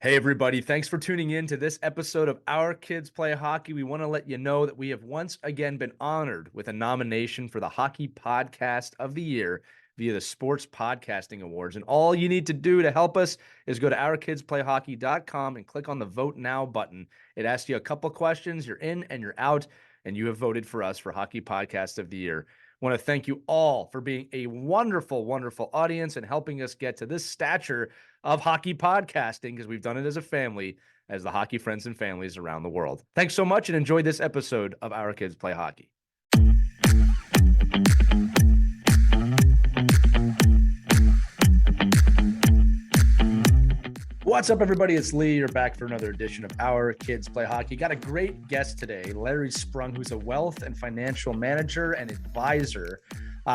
Hey, everybody. Thanks for tuning in to this episode of Our Kids Play Hockey. We want to let you know that we have once again been honored with a nomination for the Hockey Podcast of the Year via the Sports Podcasting Awards. And all you need to do to help us is go to ourkidsplayhockey.com and click on the Vote Now button. It asks you a couple questions. You're in and you're out, and you have voted for us for Hockey Podcast of the Year. I want to thank you all for being a wonderful, wonderful audience and helping us get to this stature of hockey podcasting, because we've done it as a family, as the hockey friends and families around the world. Thanks so much and enjoy this episode of Our Kids Play Hockey. What's up, everybody? It's Lee. You're back for another edition of Our Kids Play Hockey. Got a great guest today, Larry Sprung, who's a wealth and financial manager and advisor.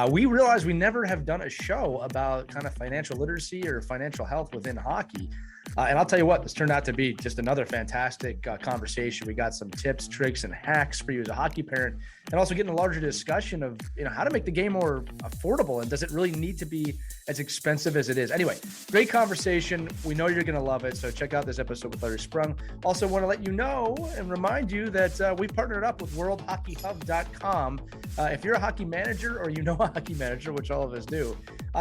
We realized we never have done a show about kind of financial literacy or financial health within hockey. And I'll tell you what, this turned out to be just another fantastic conversation. We got some tips, tricks, and hacks for you as a hockey parent, and also getting a larger discussion of, how to make the game more affordable, and does it really need to be as expensive as it is? Anyway, great conversation. We know you're going to love it. So check out this episode with Larry Sprung. Also want to let you know and remind you that we partnered up with worldhockeyhub.com. If you're a hockey manager or you know a hockey manager, which all of us do,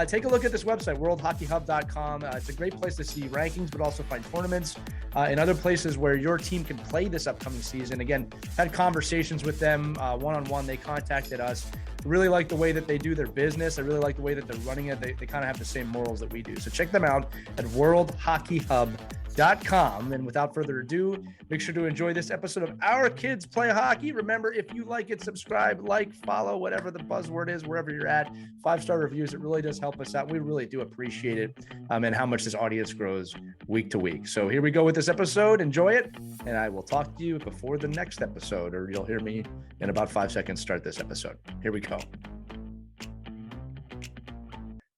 take a look at this website, worldhockeyhub.com. It's a great place to see rankings, but also find tournaments and other places where your team can play this upcoming season. Again, had conversations with them one-on-one. They contacted us. Really like the way that they do their business. I really like the way that they're running it. They kind of have the same morals that we do. So check them out at worldhockeyhub.com. And without further ado, make sure to enjoy this episode of Our Kids Play Hockey. Remember, if you like it, subscribe, like, follow, whatever the buzzword is, wherever you're at. 5-star reviews. It really does help us out. We really do appreciate it, and how much this audience grows week to week. So here we go with this episode. Enjoy it. And I will talk to you before the next episode, or you'll hear me in about 5 seconds start this episode. Here we go.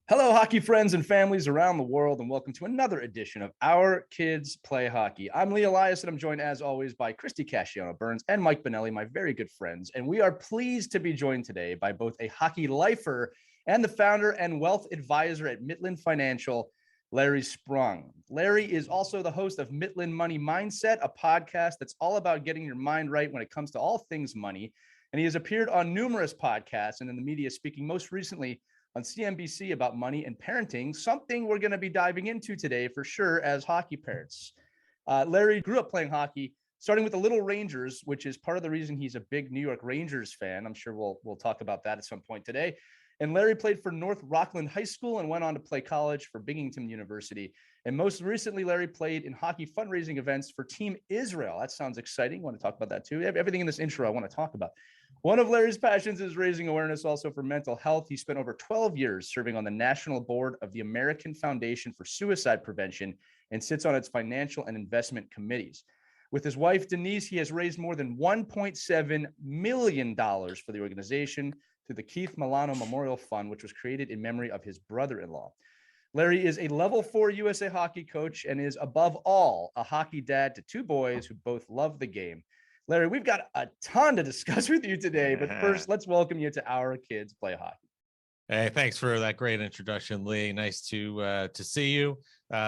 Hello, hockey friends and families around the world, and welcome to another edition of Our Kids Play Hockey. I'm Lee Elias, and I'm joined, as always, by Christy Casciano-Burns and Mike Benelli, my very good friends. And we are pleased to be joined today by both a hockey lifer and the founder and wealth advisor at Mitlin Financial, Larry Sprung. Larry is also the host of Mitlin Money Mindset, a podcast that's all about getting your mind right when it comes to all things money. And he has appeared on numerous podcasts and in the media, speaking most recently on CNBC about money and parenting, something we're going to be diving into today for sure as hockey parents. Larry grew up playing hockey, starting with the Little Rangers, which is part of the reason he's a big New York Rangers fan. I'm sure we'll talk about that at some point today. And Larry played for North Rockland High School and went on to play college for Binghamton University. And most recently, Larry played in hockey fundraising events for Team Israel. That sounds exciting. I want to talk about that too. Everything in this intro I want to talk about. One of Larry's passions is raising awareness also for mental health. He spent over 12 years serving on the national board of the American Foundation for Suicide Prevention and sits on its financial and investment committees. With his wife, Denise, he has raised more than $1.7 million for the organization through the Keith Milano Memorial Fund, which was created in memory of his brother-in-law. Larry is a level 4 USA hockey coach and is, above all, a hockey dad to 2 boys who both love the game. Larry, we've got a ton to discuss with you today, but first, let's welcome you to Our Kids Play Hockey. Hey, thanks for that great introduction, Lee. Nice to see you,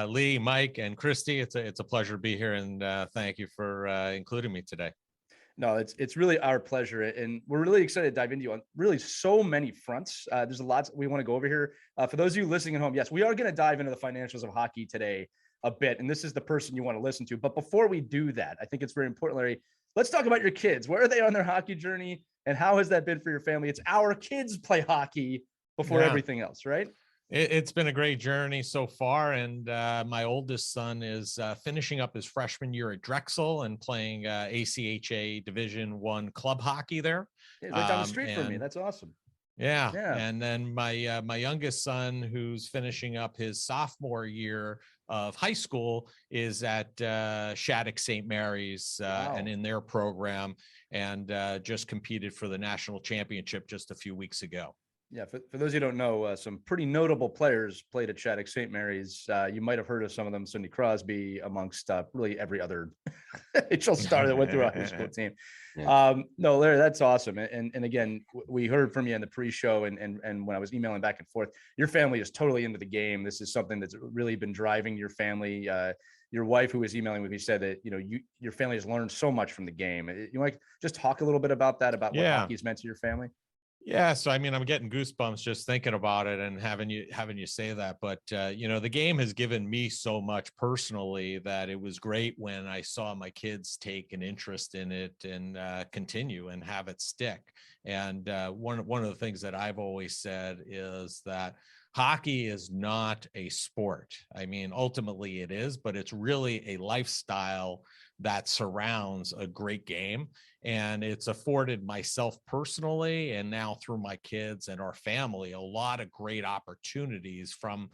Lee, Mike, and Christy. It's a pleasure to be here, and thank you for including me today. No, it's really our pleasure, and we're really excited to dive into you on really so many fronts. There's a lot we want to go over here. For those of you listening at home, yes, we are going to dive into the financials of hockey today a bit, and this is the person you want to listen to. But before we do that, I think it's very important, Larry, let's talk about your kids. Where are they on their hockey journey, and how has that been for your family? It's Our Kids Play Hockey before everything else, right? It's been a great journey so far, and my oldest son is finishing up his freshman year at Drexel and playing ACHA Division I club hockey there. Yeah, right down the street from me. That's awesome. Yeah. And then my youngest son, who's finishing up his sophomore year of high school, is at Shattuck St. Mary's and in their program, and just competed for the national championship just a few weeks ago. Yeah, for those who don't know, some pretty notable players played at Shattuck St. Mary's. You might have heard of some of them, Cindy Crosby, amongst really every other NHL star that went through our high school team. Yeah. No, Larry, that's awesome. And again, we heard from you in the pre-show and when I was emailing back and forth, your family is totally into the game. This is something that's really been driving your family. your wife who was emailing with me said that, your family has learned so much from the game. You want to just talk a little bit about that, about what hockey's meant to your family? Yeah, so I mean, I'm getting goosebumps just thinking about it and having you say that. But the game has given me so much personally that it was great when I saw my kids take an interest in it and continue and have it stick. And one of the things that I've always said is that hockey is not a sport. I mean, ultimately it is, but it's really a lifestyle that surrounds a great game. And it's afforded myself personally, and now through my kids and our family, a lot of great opportunities from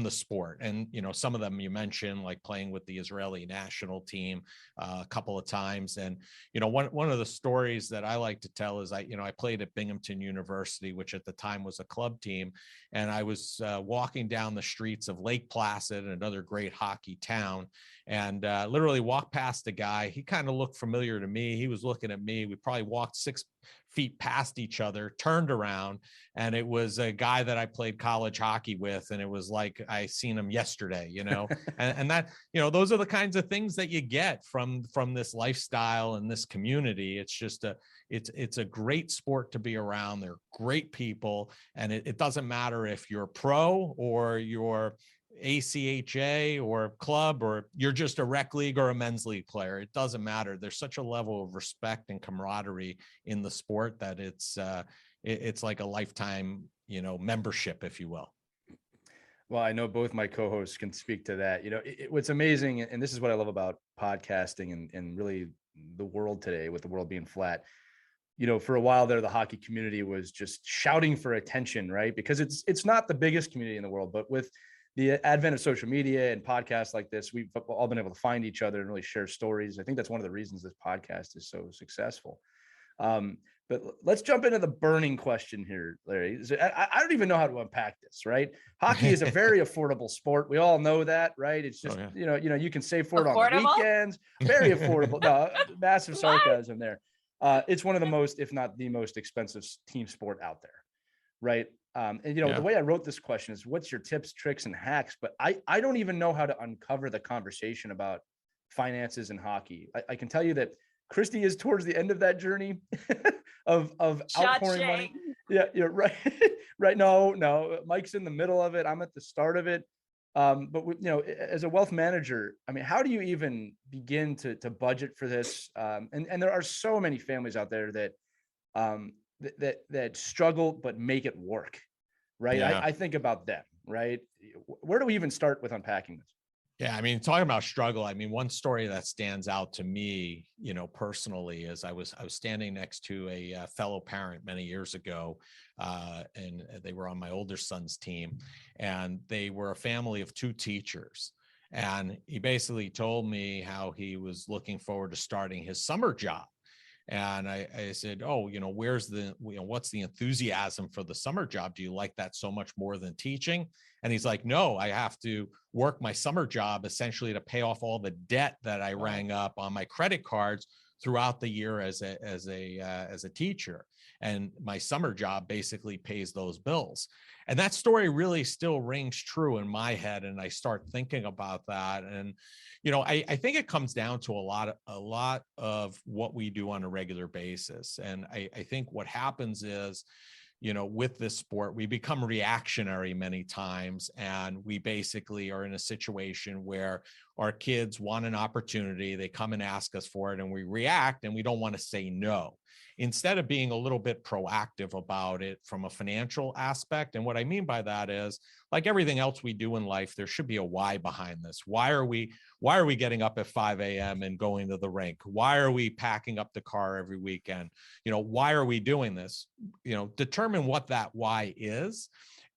the sport. And, some of them you mentioned, like playing with the Israeli national team a couple of times. And, one of the stories that I like to tell is I played at Binghamton University, which at the time was a club team. And I was walking down the streets of Lake Placid, another great hockey town, and literally walked past a guy. He kind of looked familiar to me. He was looking at me. We probably walked 6 feet past each other, turned around, and it was a guy that I played college hockey with. And it was like I seen him yesterday, and that, those are the kinds of things that you get from this lifestyle and this community. It's just it's a great sport to be around. They're great people, and it doesn't matter if you're pro or you're ACHA or club, or you're just a rec league or a men's league player. It doesn't matter. There's such a level of respect and camaraderie in the sport that it's like a lifetime, membership, if you will. Well, I know both my co-hosts can speak to that. What's amazing, and this is what I love about podcasting and really the world today, with the world being flat. For a while there, the hockey community was just shouting for attention, right? Because it's not the biggest community in the world, but with the advent of social media and podcasts like this, we've all been able to find each other and really share stories. I think that's one of the reasons this podcast is so successful. But let's jump into the burning question here, Larry. I don't even know how to unpack this, right? Hockey is a very affordable sport. We all know that, right? It's just, you can save for it on the weekends. Very affordable. No, massive sarcasm there. It's one of the most, if not the most expensive team sport out there, right? The way I wrote this question is, what's your tips, tricks, and hacks? But I don't even know how to uncover the conversation about finances and hockey. I can tell you that Christy is towards the end of that journey of outpouring money. Yeah, you're right. Right. No, Mike's in the middle of it. I'm at the start of it. But as a wealth manager, I mean, how do you even begin to budget for this? And there are so many families out there that struggle but make it work, right? Yeah. I think about them, right? Where do we even start with unpacking this? Yeah, I mean, talking about struggle, I mean, one story that stands out to me, personally, is I was standing next to a fellow parent many years ago, and they were on my older son's team, and they were a family of 2 teachers. And he basically told me how he was looking forward to starting his summer job. And I said, oh, what's the enthusiasm for the summer job? Do you like that so much more than teaching? And he's like, no, I have to work my summer job essentially to pay off all the debt that I rang up on my credit cards throughout the year as a teacher. And my summer job basically pays those bills. And that story really still rings true in my head. And I start thinking about that. And, I think it comes down to a lot of what we do on a regular basis. And I think what happens is, with this sport, we become reactionary many times, and we basically are in a situation where our kids want an opportunity, they come and ask us for it, and we react, and we don't want to say no, instead of being a little bit proactive about it from a financial aspect. And what I mean by that is, like everything else we do in life, there should be a why behind this. Why are we getting up at 5 a.m. and going to the rink? Why are we packing up the car every weekend? Why are we doing this? Determine what that why is,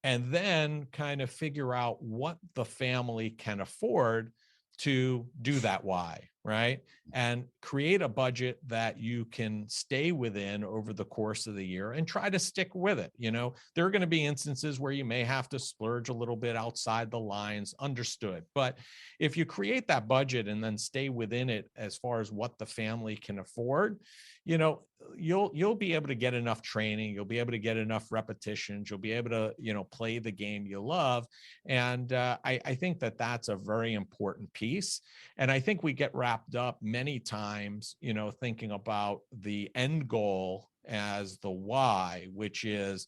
and then kind of figure out what the family can afford to do that why. right? And create a budget that you can stay within over the course of the year and try to stick with it. There are going to be instances where you may have to splurge a little bit outside the lines, understood. But if you create that budget and then stay within it as far as what the family can afford, you'll be able to get enough training, you'll be able to get enough repetitions, you'll be able to, play the game you love. And I think that that's a very important piece. And I think we get wrapped up many times, thinking about the end goal as the why, which is,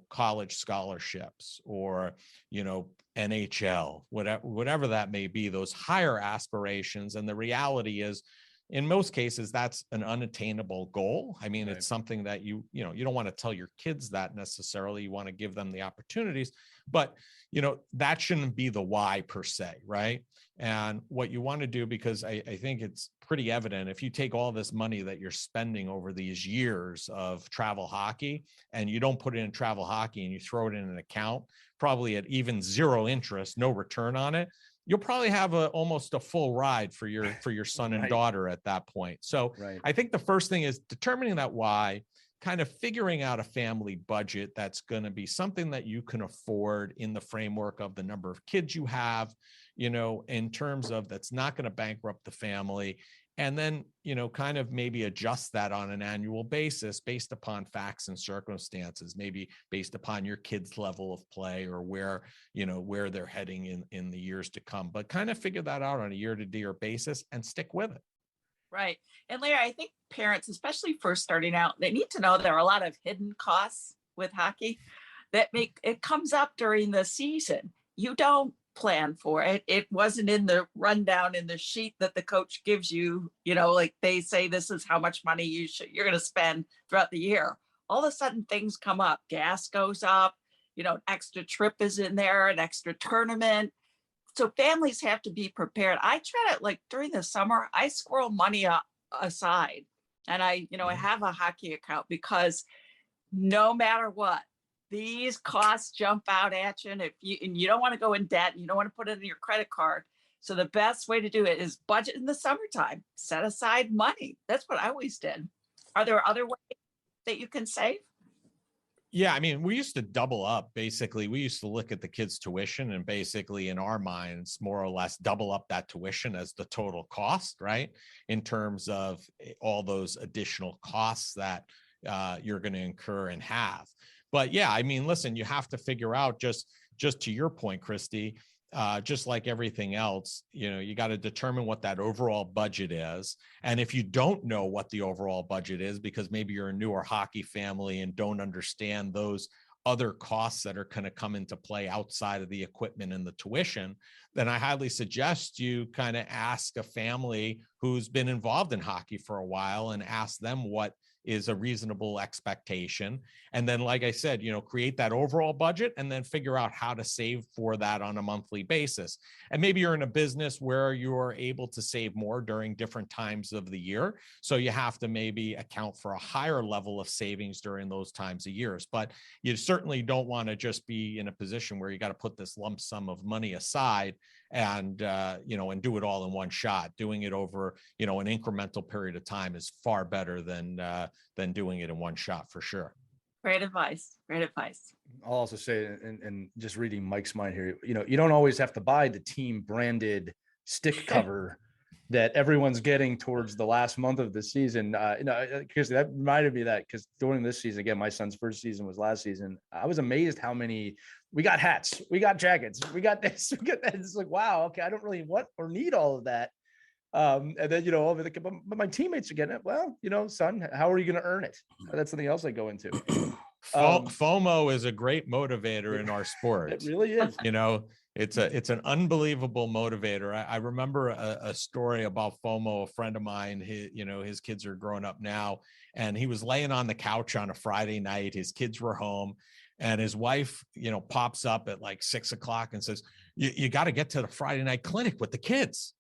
college scholarships or, NHL, whatever that may be, those higher aspirations. And the reality is, in most cases, that's an unattainable goal. I mean, right. It's something that you don't want to tell your kids that necessarily. You want to give them the opportunities, but that shouldn't be the why per se, right? And what you want to do, because I think it's pretty evident, if you take all this money that you're spending over these years of travel hockey and you don't put it in travel hockey and you throw it in an account, probably at even zero interest, no return on it, you'll probably have almost a full ride for your son and daughter at that point. So I think the first thing is determining that why, kind of figuring out a family budget that's going to be something that you can afford in the framework of the number of kids you have, in terms of that's not going to bankrupt the family. And then, kind of maybe adjust that on an annual basis based upon facts and circumstances, maybe based upon your kids' level of play or where they're heading in the years to come, but kind of figure that out on a year-to-year basis and stick with it. Right. And Larry, I think parents, especially first starting out, they need to know there are a lot of hidden costs with hockey that it comes up during the season. You don't plan for it. It wasn't in the rundown in the sheet that the coach gives you, like they say, this is how much money you're going to spend throughout the year. All of a sudden things come up, gas goes up, an extra trip is in there, an extra tournament. So families have to be prepared. I try to, during the summer, I squirrel money aside, and I have a hockey account, because no matter what, these costs jump out at you, and you don't want to go in debt, and you don't want to put it in your credit card. So the best way to do it is budget in the summertime, set aside money. That's what I always did. Are there other ways that you can save? Yeah, I mean, we used to double up. Basically, we used to look at the kids' tuition and basically, in our minds, more or less double up that tuition as the total cost, right? In terms of all those additional costs that you're going to incur and have. But yeah, I mean, listen, you have to figure out, just to your point, Christy, just like everything else, you got to determine what that overall budget is. And if you don't know what the overall budget is, because maybe you're a newer hockey family and don't understand those other costs that are going to come into play outside of the equipment and the tuition, then I highly suggest you kind of ask a family who's been involved in hockey for a while and ask them what is a reasonable expectation. And then, like I said, create that overall budget and then figure out how to save for that on a monthly basis. And maybe you're in a business where you're able to save more during different times of the year. So you have to maybe account for a higher level of savings during those times of years. But you certainly don't want to just be in a position where you got to put this lump sum of money aside and and do it all in one shot. Doing it over an incremental period of time is far better than doing it in one shot, for sure. Great advice. I'll also say, and just reading Mike's mind here, you don't always have to buy the team branded stick cover that everyone's getting towards the last month of the season. Because that reminded me of that, because during this season, again, my son's first season was last season. I was amazed how many, we got hats, we got jackets, we got this, we got that. It's like, wow, okay, I don't really want or need all of that. And then, but my teammates are getting it. Well, son, how are you going to earn it? That's something else I go into. FOMO is a great motivator in our sport. It really is. It's an unbelievable motivator. I remember a story about FOMO. A friend of mine, his kids are growing up now, and he was laying on the couch on a Friday night. His kids were home, and his wife, pops up at like 6 o'clock and says, you got to get to the Friday night clinic with the kids.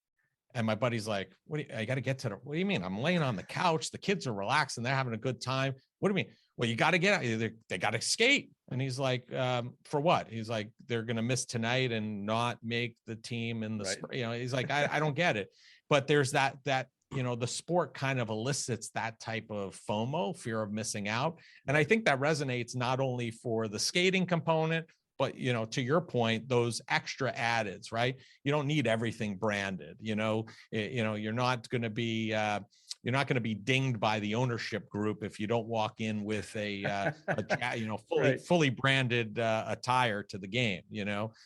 And my buddy's like, what do you mean? I'm laying on the couch. The kids are relaxing. They're having a good time. What do you mean? well, you got to get out. They got to skate. And he's like, for what? He's like, they're going to miss tonight and not make the team in the, right. He's like, I don't get it. But there's that, the sport kind of elicits that type of FOMO, fear of missing out. And I think that resonates not only for the skating component, but, to your point, those extra addeds, right? You don't need everything branded, you're not going to be, you're not going to be dinged by the ownership group if you don't walk in with a fully branded attire to the game,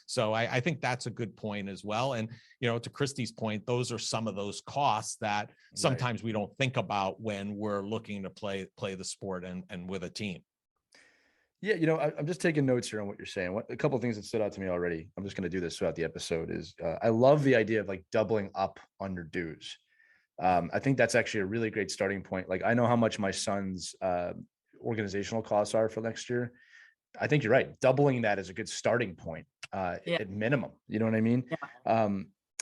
So I think that's a good point as well. And, to Christy's point, those are some of those costs that sometimes we don't think about when we're looking to play the sport and with a team. Yeah, I'm just taking notes here on what you're saying. A couple of things that stood out to me already. I'm just going to do this throughout the episode. Is I love the idea of like doubling up on your dues. I think that's actually a really great starting point. Like I know how much my son's organizational costs are for next year. I think you're right. Doubling that is a good starting point at minimum. You know what I mean? Yeah.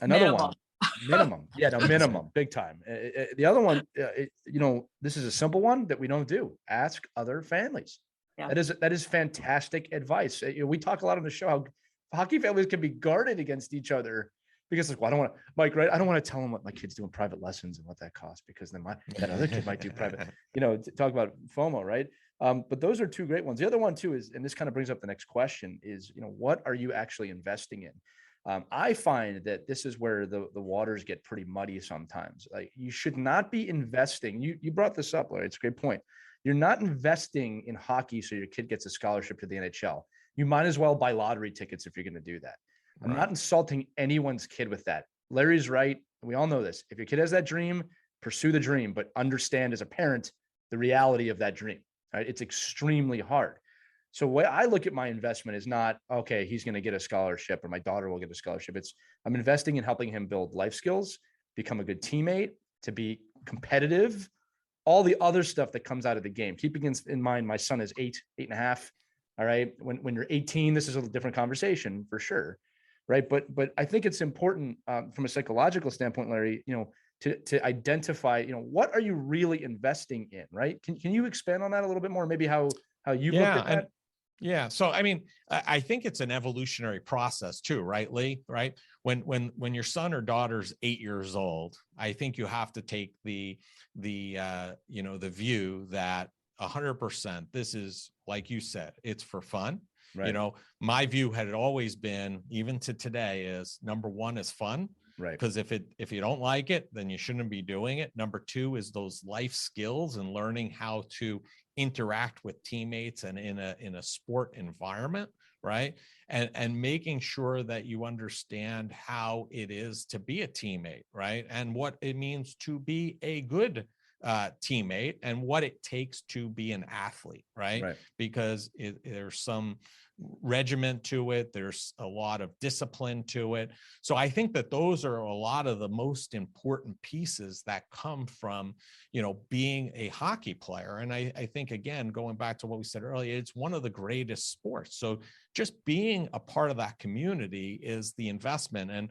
Another one. Minimum. Yeah, no, minimum, big time. The other one, this is a simple one that we don't do. Ask other families. Yeah. That is fantastic advice. We talk a lot on the show how hockey families can be guarded against each other because like, well, I don't want to, Mike, right? I don't want to tell them what my kid's doing private lessons and what that costs because then that other kid might do private, talk about FOMO, right? But those are two great ones. The other one too is, and this kind of brings up the next question is, what are you actually investing in? I find that this is where the waters get pretty muddy sometimes. Like you should not be investing. You brought this up, Larry. It's a great point. You're not investing in hockey so your kid gets a scholarship to the NHL. You might as well buy lottery tickets if you're going to do that. Right. I'm not insulting anyone's kid with that. Larry's right. We all know this. If your kid has that dream, pursue the dream, but understand as a parent the reality of that dream. Right? It's extremely hard. So what I look at my investment is not, okay, he's going to get a scholarship or my daughter will get a scholarship. I'm investing in helping him build life skills, become a good teammate, to be competitive, all the other stuff that comes out of the game. Keeping in mind, my son is 8.5. All right. When you're 18, this is a different conversation for sure. Right. But I think it's important from a psychological standpoint, Larry, to identify, what are you really investing in? Right. Can you expand on that a little bit more? Maybe how you looked at that? Yeah. So, I mean, I think it's an evolutionary process too, right, Lee? Right. When your son or daughter's 8 years old, I think you have to take the view that 100%, this is, like you said, it's for fun. Right. My view had always been, even to today, is number one is fun. Right. Because if you don't like it, then you shouldn't be doing it. Number two is those life skills and learning how to interact with teammates and in a sport environment, right? And making sure that you understand how it is to be a teammate, right? And what it means to be a good teammate and what it takes to be an athlete, right? Because there's some regiment to it. There's a lot of discipline to it. So I think that those are a lot of the most important pieces that come from, being a hockey player. And I think, again, going back to what we said earlier, it's one of the greatest sports. So just being a part of that community is the investment. And,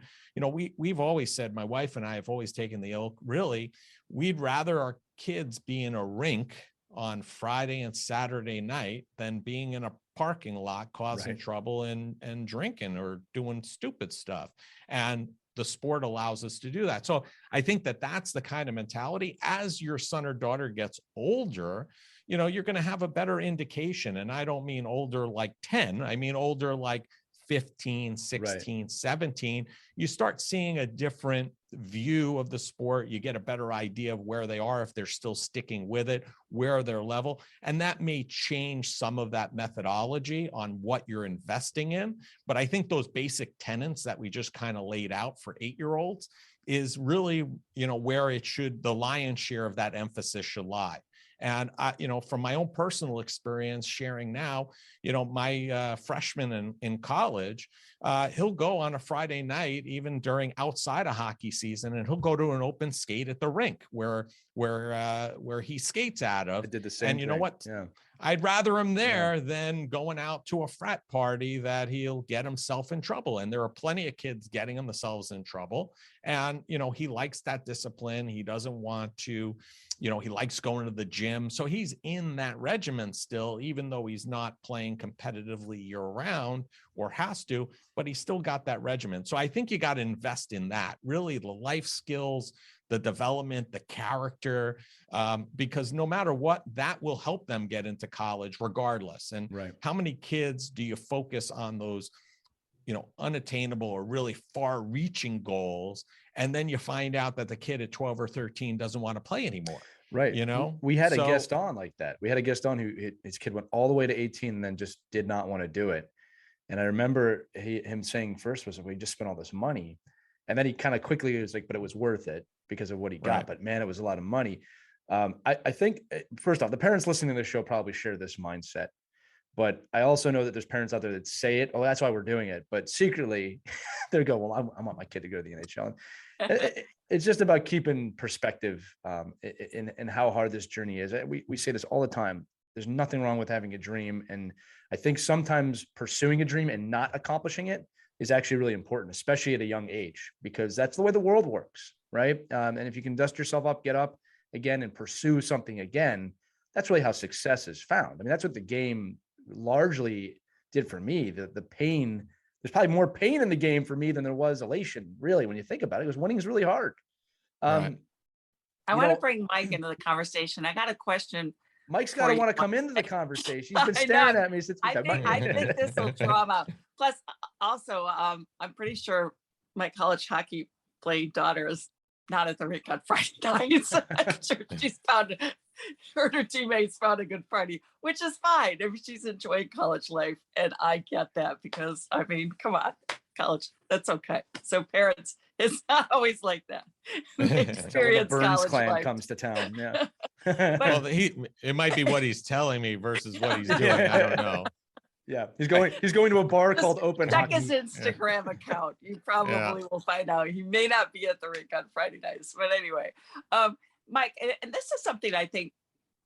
we've always said, my wife and I have always taken the oath, really, we'd rather our kids be in a rink on Friday and Saturday night than being in a parking lot causing trouble and drinking or doing stupid stuff. And the sport allows us to do that. So I think that that's the kind of mentality. As your son or daughter gets older, you're going to have a better indication. And I don't mean older like 10. I mean older like 15, 16, 17. You start seeing a different view of the sport. You get a better idea of where they are, if they're still sticking with it, where their level. And that may change some of that methodology on what you're investing in. But I think those basic tenets that we just kind of laid out for 8-year-olds is really, where the lion's share of that emphasis should lie. And from my own personal experience sharing now, my freshman in college, he'll go on a Friday night, even during outside of hockey season, and he'll go to an open skate at the rink where he skates out of. I did the same and you know thing. what? Yeah. I'd rather him there than going out to a frat party that he'll get himself in trouble. And there are plenty of kids getting themselves in trouble. And, he likes that discipline. He doesn't want to, he likes going to the gym. So he's in that regimen still, even though he's not playing competitively year round or has to, but he's still got that regimen. So I think you got to invest in that, really, the life skills, the development, the character, because no matter what, that will help them get into college regardless. And how many kids do you focus on those, unattainable or really far reaching goals? And then you find out that the kid at 12 or 13 doesn't want to play anymore. Right. We had a guest on like that. We had a guest on who his kid went all the way to 18 and then just did not want to do it. And I remember him saying first was, we just spent all this money. And then he kind of quickly was like, but it was worth it because of what he got. But man, it was a lot of money. I think, first off, the parents listening to this show probably share this mindset. But I also know that there's parents out there that say it, oh, that's why we're doing it. But secretly, they go, well, I want my kid to go to the NHL. And it's just about keeping perspective in how hard this journey is. We say this all the time. There's nothing wrong with having a dream. And I think sometimes pursuing a dream and not accomplishing it is actually really important, especially at a young age, because that's the way the world works, right? And if you can dust yourself up, get up again and pursue something again, that's really how success is found. I mean, that's what the game largely did for me. The pain, there's probably more pain in the game for me than there was elation, really, when you think about it, because winning is really hard. I want to bring Mike into the conversation. I got a question. Mike's got to want to come into the conversation. He's been staring at me since we I think this will draw him out. Plus, also, I'm pretty sure my college hockey playing daughter is not at the rink on Friday nights. I'm sure she's found, her and her teammates found a good Friday, which is fine if she's enjoying college life. And I get that because, I mean, come on, college, that's okay. So parents, it's not always like that. Experience the Burns clan life comes to town. Yeah. Well, it might be what he's telling me versus what he's doing. I don't know. Yeah, he's going to a bar called Open Check Hockey. his Instagram account. You probably will find out. He may not be at the rink on Friday nights, but anyway, Mike, and this is something I think,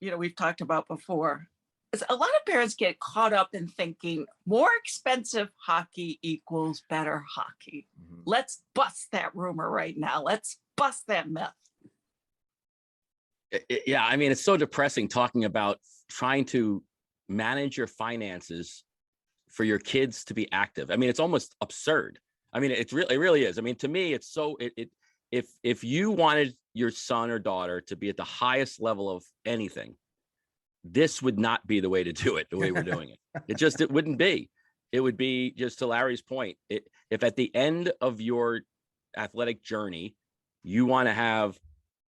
we've talked about before. Is a lot of parents get caught up in thinking more expensive hockey equals better hockey. Mm-hmm. Let's bust that rumor right now. Let's bust that myth. Yeah, I mean, it's so depressing talking about trying to manage your finances for your kids to be active. I mean, it's almost absurd. I mean, it really is. I mean, to me, it's so if you wanted your son or daughter to be at the highest level of anything, this would not be the way to do it, the way we're doing it. It wouldn't be. It would be, just to Larry's point, if at the end of your athletic journey, you want to have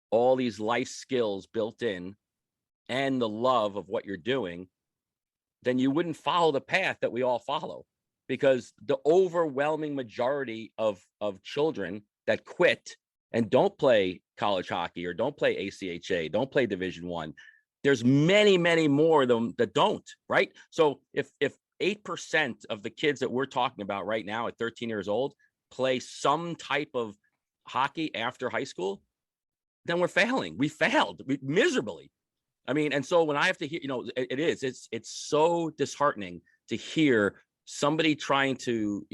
all these life skills built in and the love of what you're doing, then you wouldn't follow the path that we all follow, because the overwhelming majority of children that quit and don't play college hockey or don't play ACHA, don't play Division I, there's many, many more of them that don't, right? So if 8% of the kids that we're talking about right now at 13 years old play some type of hockey after high school, then we're failing. We failed miserably. I mean, and so when I have to hear, it's so disheartening to hear somebody trying to,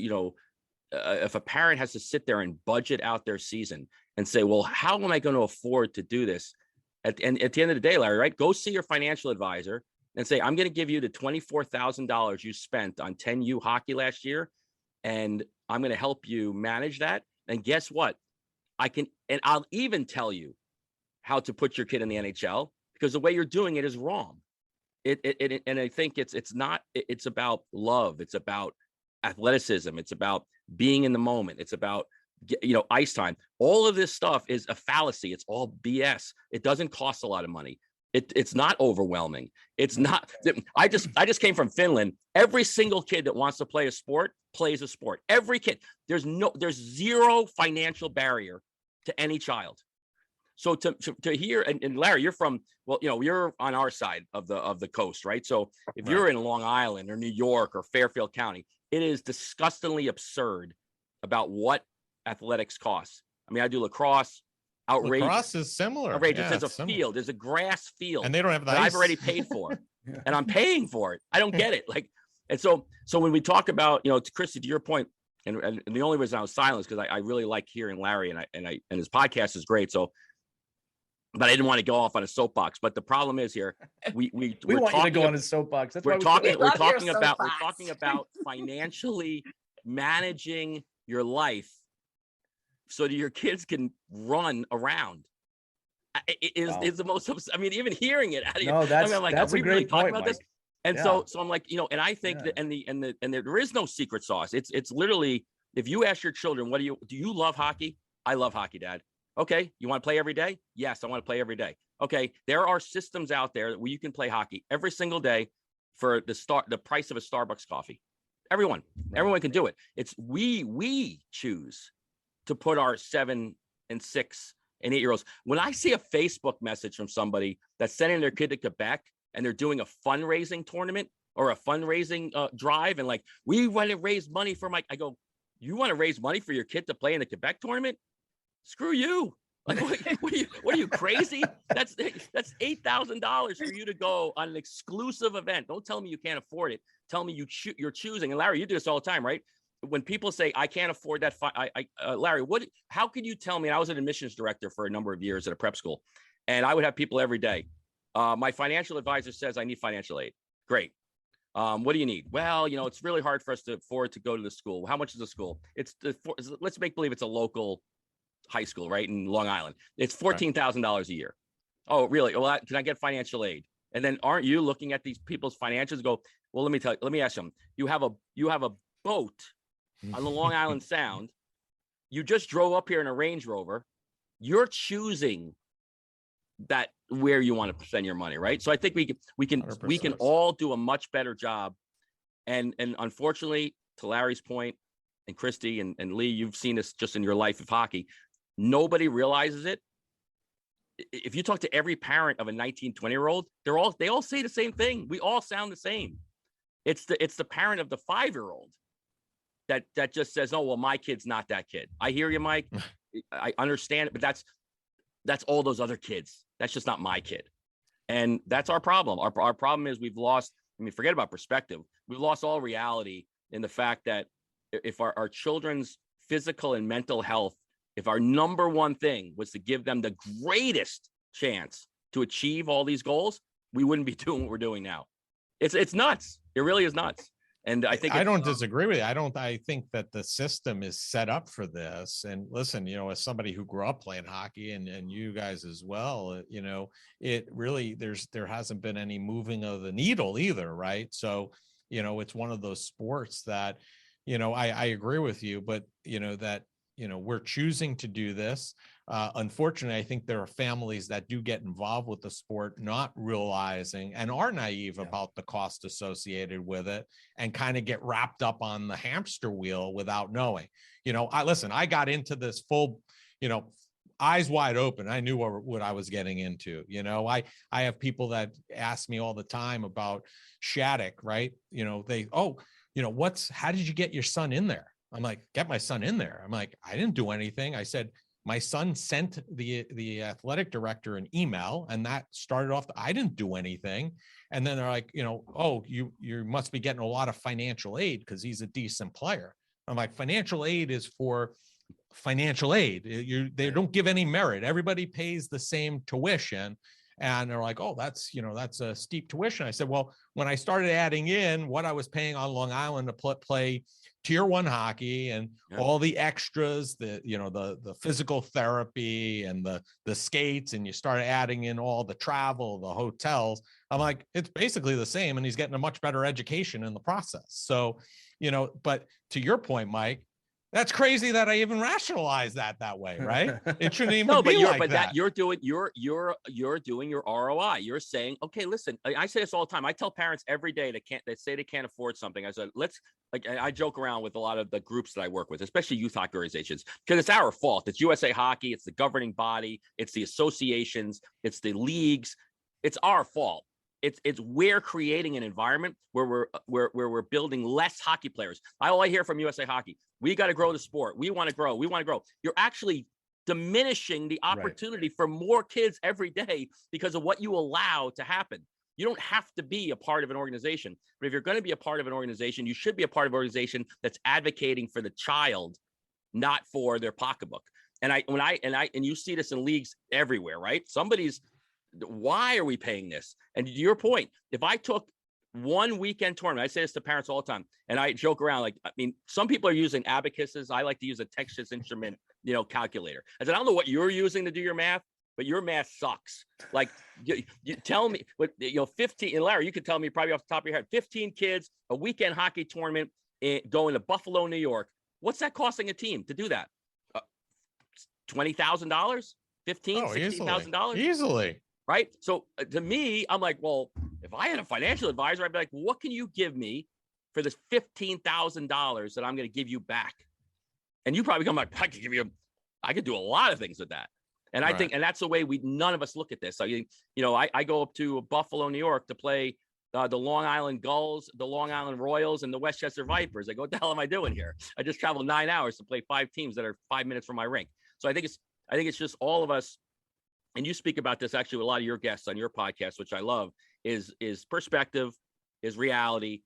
if a parent has to sit there and budget out their season and say, well, how am I going to afford to do this? At the end of the day, Larry, right? Go see your financial advisor and say, I'm going to give you the $24,000 you spent on 10U hockey last year, and I'm going to help you manage that. And guess what? I'll even tell you how to put your kid in the NHL, because the way you're doing it is wrong. And I think it's about love. It's about athleticism. It's about being in the moment. It's about, ice time. All of this stuff is a fallacy. It's all BS. It doesn't cost a lot of money. It's not overwhelming. It's not. I just came from Finland. Every single kid that wants to play a sport plays a sport. Every kid. There's zero financial barrier to any child. So to hear, and Larry, you're from, you're on our side of the coast, right? So if you're in Long Island or New York or Fairfield County, it is disgustingly absurd about what athletics costs. I mean, I do lacrosse. Outrageous. Lacrosse is similar. Outrageous. Yeah, there's a field. There's a grass field, and they don't have the that ice. I've already paid for, Yeah. and I'm paying for it. I don't get it. Like, and so when we talk about, to Christy, to your point, and the only reason I was silent is because I really like hearing Larry, and his podcast is great. So, but I didn't want to go off on a soapbox. But the problem is here, we want you to go on his soapbox. That's we're why we're talking soapbox. about financially managing your life so that your kids can run around. It is the most. I mean, even hearing it out of you. No, that's I'm like, that's are we a great really point, talking about Mike. this? And so I'm like, and I think that, and there is no secret sauce. It's literally, if you ask your children, do you love hockey? I love hockey, Dad. Okay, you want to play every day? Yes, I want to play every day. Okay, there are systems out there where you can play hockey every single day for the price of a Starbucks coffee. Everyone can do it. It's we choose to put our 7 and 6 and 8-year-olds. When I see a Facebook message from somebody that's sending their kid to Quebec and they're doing a fundraising tournament or a fundraising drive, and like, we want to raise money for I go, you want to raise money for your kid to play in the Quebec tournament? Screw you. Like, what are you crazy? That's $8,000 for you to go on an exclusive event. Don't tell me you can't afford it. Tell me you're choosing. And Larry, you do this all the time, right? When people say, I can't afford that, Larry, how could you tell me? And I was an admissions director for a number of years at a prep school, and I would have people every day. My financial advisor says I need financial aid. Great. What do you need? Well, it's really hard for us to afford to go to the school. How much is the school? Let's make believe it's a local high school, right, in Long Island. It's $14,000 a year. Oh, really? Well, can I get financial aid? And then aren't you looking at these people's financials and go, well, let me ask them. You have a boat on the Long Island Sound. You just drove up here in a Range Rover. You're choosing that where you want to spend your money, right? So I think we can all do a much better job. And unfortunately, to Larry's point, and Christy and Lee, you've seen this just in your life of hockey. Nobody realizes it. If you talk to every parent of a 19, 20-year-old, they all say the same thing. We all sound the same. It's the parent of the 5-year-old that just says, oh, well, my kid's not that kid. I hear you, Mike. I understand it, but that's all those other kids. That's just not my kid. And that's our problem. Our problem is we've lost, forget about perspective. We've lost all reality in the fact that if our children's physical and mental health, if our number one thing was to give them the greatest chance to achieve all these goals, we wouldn't be doing what we're doing now. It's nuts. It really is nuts. And I think I don't disagree with you. I think that the system is set up for this. And listen, as somebody who grew up playing hockey and you guys as well, it really, there hasn't been any moving of the needle either. Right. So, it's one of those sports that, I agree with you, but we're choosing to do this. Unfortunately, I think there are families that do get involved with the sport, not realizing and are naive about the cost associated with it, and kind of get wrapped up on the hamster wheel without knowing. I got into this full, eyes wide open. I knew what I was getting into. I have people that ask me all the time about Shattuck, right? How did you get your son in there? I'm like, get my son in there. I'm like, I didn't do anything. I said, my son sent the athletic director an email, and that started off. I didn't do anything. And then they're like, oh, you must be getting a lot of financial aid because he's a decent player. I'm like, financial aid is for financial aid. They don't give any merit. Everybody pays the same tuition. And they're like, oh, that's a steep tuition. I said, well, when I started adding in what I was paying on Long Island to play tier 1 hockey and all the extras, the physical therapy and the skates, and you start adding in all the travel, the hotels, I'm like, it's basically the same. And he's getting a much better education in the process. So, but to your point, Mike, that's crazy that I even rationalize that way, right? It shouldn't even be like that. You're doing your ROI. You're saying, okay, listen, I say this all the time. I tell parents every day that say they can't afford something. I said, I joke around with a lot of the groups that I work with, especially youth hockey organizations, because it's our fault. It's USA Hockey, it's the governing body, it's the associations, it's the leagues. It's our fault it's we're creating an environment where we're building less hockey players. All I hear from USA Hockey, we got to grow the sport. We want to grow. We want to grow. You're actually diminishing the opportunity for more kids every day because of what you allow to happen. You don't have to be a part of an organization, but if you're going to be a part of an organization, you should be a part of an organization that's advocating for the child, not for their pocketbook. And you see this in leagues everywhere, right? Why are we paying this? And to your point, if I took one weekend tournament, I say this to parents all the time, and I joke around, like, I mean, some people are using abacuses. I like to use a Texas Instrument, calculator. I said, I don't know what you're using to do your math, but your math sucks. Like, you tell me, 15, and Larry, you could tell me probably off the top of your head, 15 kids, a weekend hockey tournament, going to Buffalo, New York. What's that costing a team to do that? $20,000, $16,000 easily. Right. So to me, I'm like, well, if I had a financial advisor, I'd be like, what can you give me for this $15,000 that I'm going to give you back? And you probably come like, I could do a lot of things with that. And I think, and that's the way none of us look at this. So, I go up to Buffalo, New York to play the Long Island Gulls, the Long Island Royals, and the Westchester Vipers. I go, what the hell am I doing here? I just traveled 9 hours to play 5 teams that are 5 minutes from my rink. So I think it's just all of us. And you speak about this actually with a lot of your guests on your podcast, which I love, is perspective, is reality.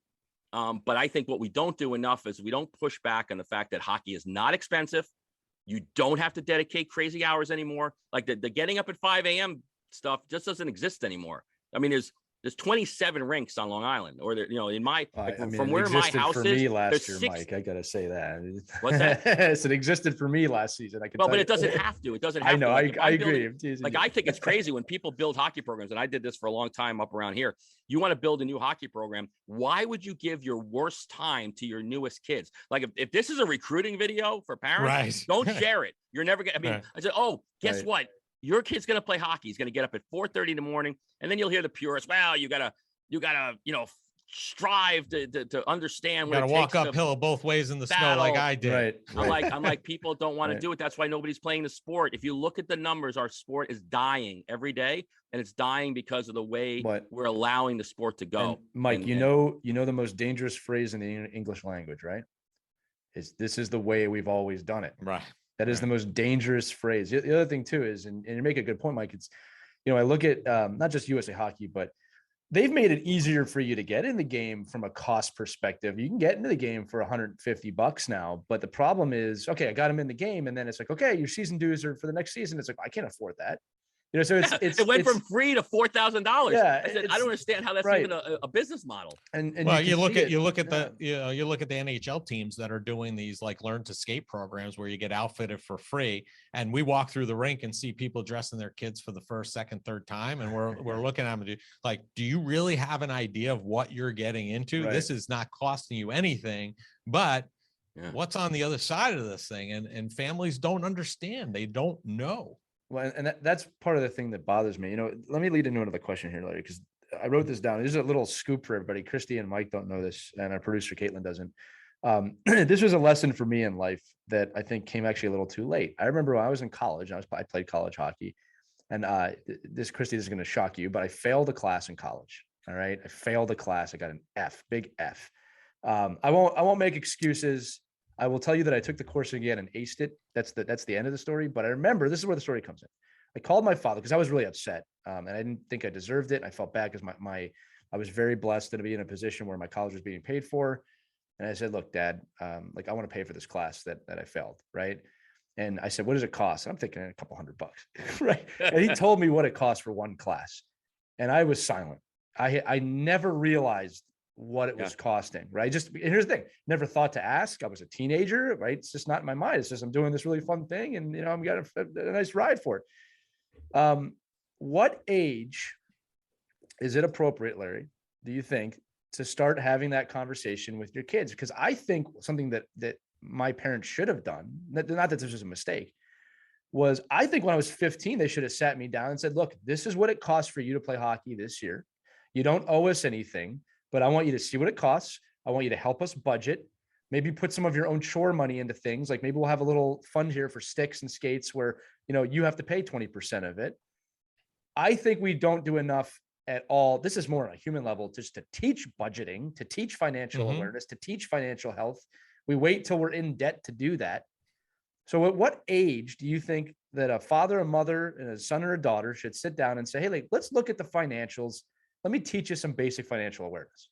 But I think what we don't do enough is we don't push back on the fact that hockey is not expensive. You don't have to dedicate crazy hours anymore. Like the getting up at 5 a.m. stuff just doesn't exist anymore. I mean, there's 27 rinks on Long Island, or there, in my from where my house for is. Me last year, Mike, I gotta say that. What's that? It existed for me last season. I can. Well, but it doesn't have to. It doesn't have I know. to. Like, I agree. I think it's crazy when people build hockey programs, and I did this for a long time up around here. You want to build a new hockey program? Why would you give your worst time to your newest kids? Like if this is a recruiting video for parents, don't share it. You're never gonna. I mean, I said, guess what? Your kid's gonna play hockey. He's gonna get up at 4:30 in the morning, and then you'll hear the purists. Well, you gotta strive to understand. You gotta walk uphill both ways in the snow like I did. Right. I'm like, people don't want to do it. That's why nobody's playing the sport. If you look at the numbers, our sport is dying every day, and it's dying because of the way we're allowing the sport to go. Mike, you know the most dangerous phrase in the English language, right? This is the way we've always done it. Right. That is the most dangerous phrase. The other thing too is, and you make a good point, Mike. It's, I look at not just USA Hockey, but they've made it easier for you to get in the game from a cost perspective. You can get into the game for $150 now, but the problem is, okay, I got him in the game, and then it's like, okay, your season dues are for the next season. It's like, I can't afford that. So it went from free to $4,000. Yeah, I don't understand how that's even a business model. And well, you look at the NHL teams that are doing these like learn to skate programs where you get outfitted for free, and we walk through the rink and see people dressing their kids for the first, second, third time, and we're looking at them do you really have an idea of what you're getting into? This is not costing you anything, but what's on the other side of this thing? And families don't understand. They don't know. Well, and that's part of the thing that bothers me. Let me lead into another question here, Larry, because I wrote this down. This is a little scoop for everybody. Christy and Mike don't know this, and our producer Caitlin doesn't. This was a lesson for me in life that I think came actually a little too late. I remember when I was in college, I played college hockey, and Christy, this is going to shock you, but I failed a class in college. All right, I failed a class. I got an F, big F. I won't make excuses. I will tell you that I took the course again and aced it. That's the end of the story. But I remember, this is where the story comes in. I called my father because I was really upset, and I didn't think I deserved it. And I felt bad because I was very blessed to be in a position where my college was being paid for. And I said, look, Dad, I want to pay for this class that I failed, right? And I said, what does it cost? And I'm thinking a couple $100, right? And he told me what it cost for one class, and I was silent. I never realized what it was costing, right? And here's the thing, never thought to ask. I was a teenager, right? It's just not in my mind. It's just, I'm doing this really fun thing, and I'm got a nice ride for it. What age is it appropriate, Larry, do you think, to start having that conversation with your kids? Because I think something that my parents should have done, not that this was a mistake, was I think when I was 15, they should have sat me down and said, look, this is what it costs for you to play hockey this year. You don't owe us anything, but I want you to see what it costs. I want you to help us budget, maybe put some of your own chore money into things. Like maybe we'll have a little fund here for sticks and skates where, you have to pay 20% of it. I think we don't do enough at all. This is more on a human level, just to teach budgeting, to teach financial Mhm. awareness, to teach financial health. We wait till we're in debt to do that. So at what age do you think that a father, a mother, and a son or a daughter should sit down and say, hey, like, let's look at the financials. Let me teach you some basic financial awareness.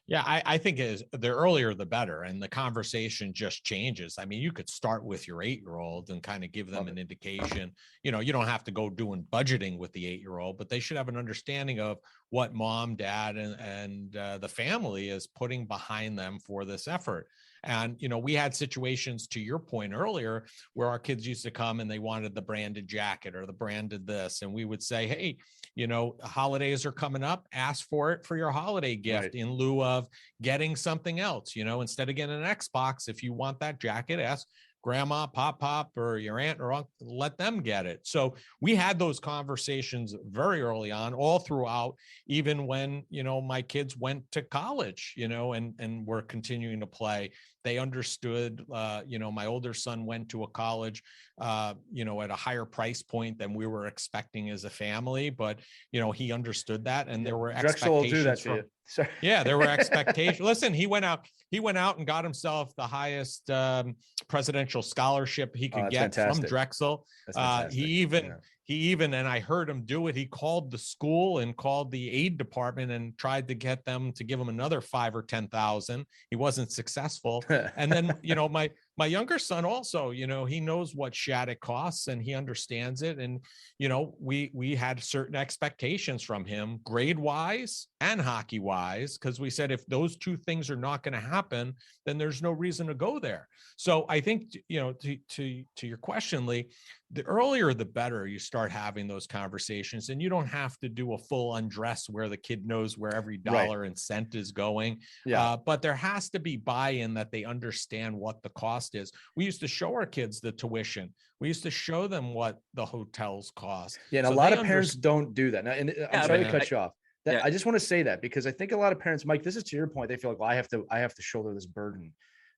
Yeah, I think the earlier the better, and the conversation just changes. I mean, you could start with your 8-year-old and kind of give them an indication. You know, you don't have to go doing budgeting with the 8-year-old, but they should have an understanding of what mom, dad, and the family is putting behind them for this effort. And, you know, we had situations, to your point earlier, where our kids used to come and they wanted the branded jacket or the branded this. And we would say, hey, you know, holidays are coming up, ask for it for your holiday gift in lieu of getting something else. You know, instead of getting an Xbox, if you want that jacket, ask grandma, pop, or your aunt or uncle, let them get it. So we had those conversations very early on, all throughout, even when, you know, my kids went to college, you know, and were continuing to play. They understood, you know, my older son went to a college, you know, at a higher price point than we were expecting as a family, but, you know, he understood that. And there were Drexel will do that expectations to you. Sorry. Yeah, there were expectations. Listen, he went out and got himself the highest presidential scholarship he could get from Drexel. He even, and I heard him do it, he called the school and called the aid department and tried to get them to give him another 5,000 or 10,000. He wasn't successful. And then, you know, my younger son also, you know, he knows what Shattuck costs and he understands it. And, you know, we had certain expectations from him, grade wise and hockey wise, because we said, if those two things are not going to happen, then there's no reason to go there. So I think, you know, to your question, Lee, the earlier the better you start having those conversations, and you don't have to do a full undress where the kid knows where every dollar and cent is going. But there has to be buy-in, that they understand what the cost is. We used to show our kids the tuition. We used to show them what the hotels cost. Yeah, and so a lot of parents don't do that. Now, and I'm sorry to cut you off. I just want to say that because I think a lot of parents, Mike, this is to your point, they feel like, well, I have to shoulder this burden.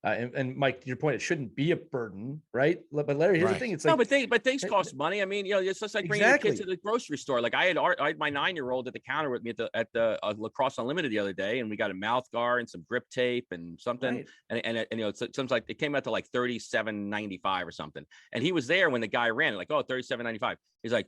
And Mike, to your point, it shouldn't be a burden, right? But Larry, here's the thing: it's like, no, but things cost money. I mean, you know, it's just like bringing your kids to the grocery store. Like I had my 9-year-old at the counter with me at the Lacrosse Unlimited the other day, and we got a mouth guard and some grip tape and something, and you know, it seems like it came out to like $37.95 or something. And he was there when the guy ran it, like, oh, $37.95. He's like,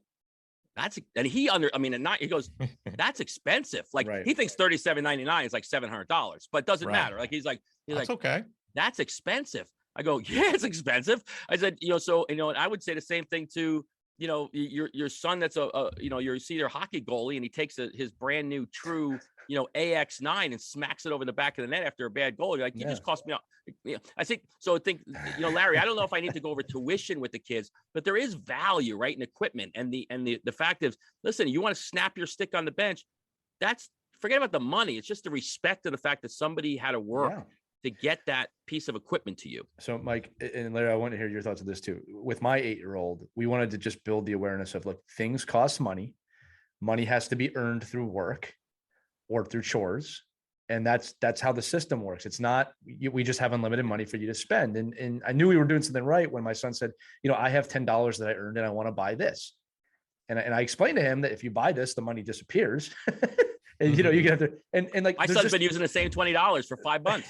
he goes, that's expensive. Like he thinks $37.99 is like $700, but it doesn't matter. Like he's like, okay. That's expensive. I go, yeah, it's expensive. I said, you know, so, you know, and I would say the same thing to, you know, your son that's you know, your senior hockey goalie, and he takes his brand new true, you know, AX9 and smacks it over the back of the net after a bad goal. You're like, you just cost me out. I think, you know, Larry, I don't know if I need to go over tuition with the kids, but there is value, right, in equipment. And the fact is, listen, you want to snap your stick on the bench, forget about the money. It's just the respect of the fact that somebody had to work to get that piece of equipment to you. So Mike and Larry, I want to hear your thoughts on this too. With my 8-year-old, we wanted to just build the awareness of, look, things cost money. Money has to be earned through work or through chores. And that's how the system works. It's not, we just have unlimited money for you to spend. And I knew we were doing something right when my son said, you know, I have $10 that I earned and I want to buy this. And I explained to him that if you buy this, the money disappears. And you know, you get to, and like my son's been using the same $20 for 5 months.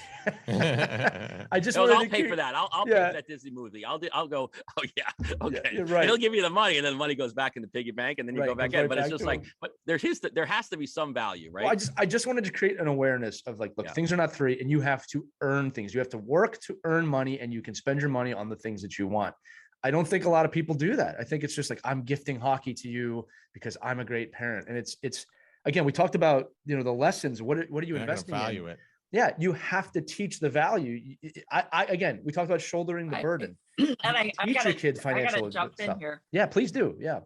I'll pay for that. I'll pay for that Disney movie. I'll go. Oh yeah, okay. Yeah, right. And he'll give you the money, and then the money goes back in the piggy bank, and then you go back in. But it's just like, but there has to be some value, right? Well, I just wanted to create an awareness of like, look, things are not free, and you have to earn things. You have to work to earn money, and you can spend your money on the things that you want. I don't think a lot of people do that. I think it's just like, I'm gifting hockey to you because I'm a great parent, and it's. Again, we talked about, you know, the lessons. What are you investing in? Yeah, you have to teach the value. Again, we talked about shouldering the burden. And I teach your kids financial I gotta jump stuff. in here. Yeah, please do. Yeah.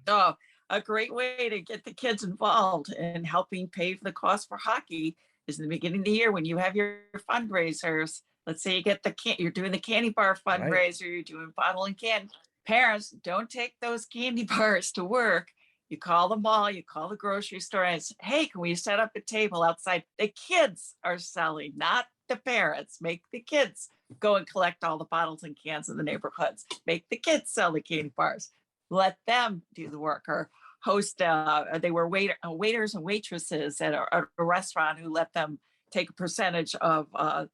Oh, a great way to get the kids involved in helping pay for the cost for hockey is in the beginning of the year when you have your fundraisers. Let's say you get you're doing the candy bar fundraiser, you're doing bottle and can. Parents, don't take those candy bars to work. You call the mall, you call the grocery store and say, hey, can we set up a table outside? The kids are selling, not the parents. Make the kids go and collect all the bottles and cans in the neighborhoods. Make the kids sell the candy bars. Let them do the work. Or host, they were waiters and waitresses at a restaurant who let them take a percentage of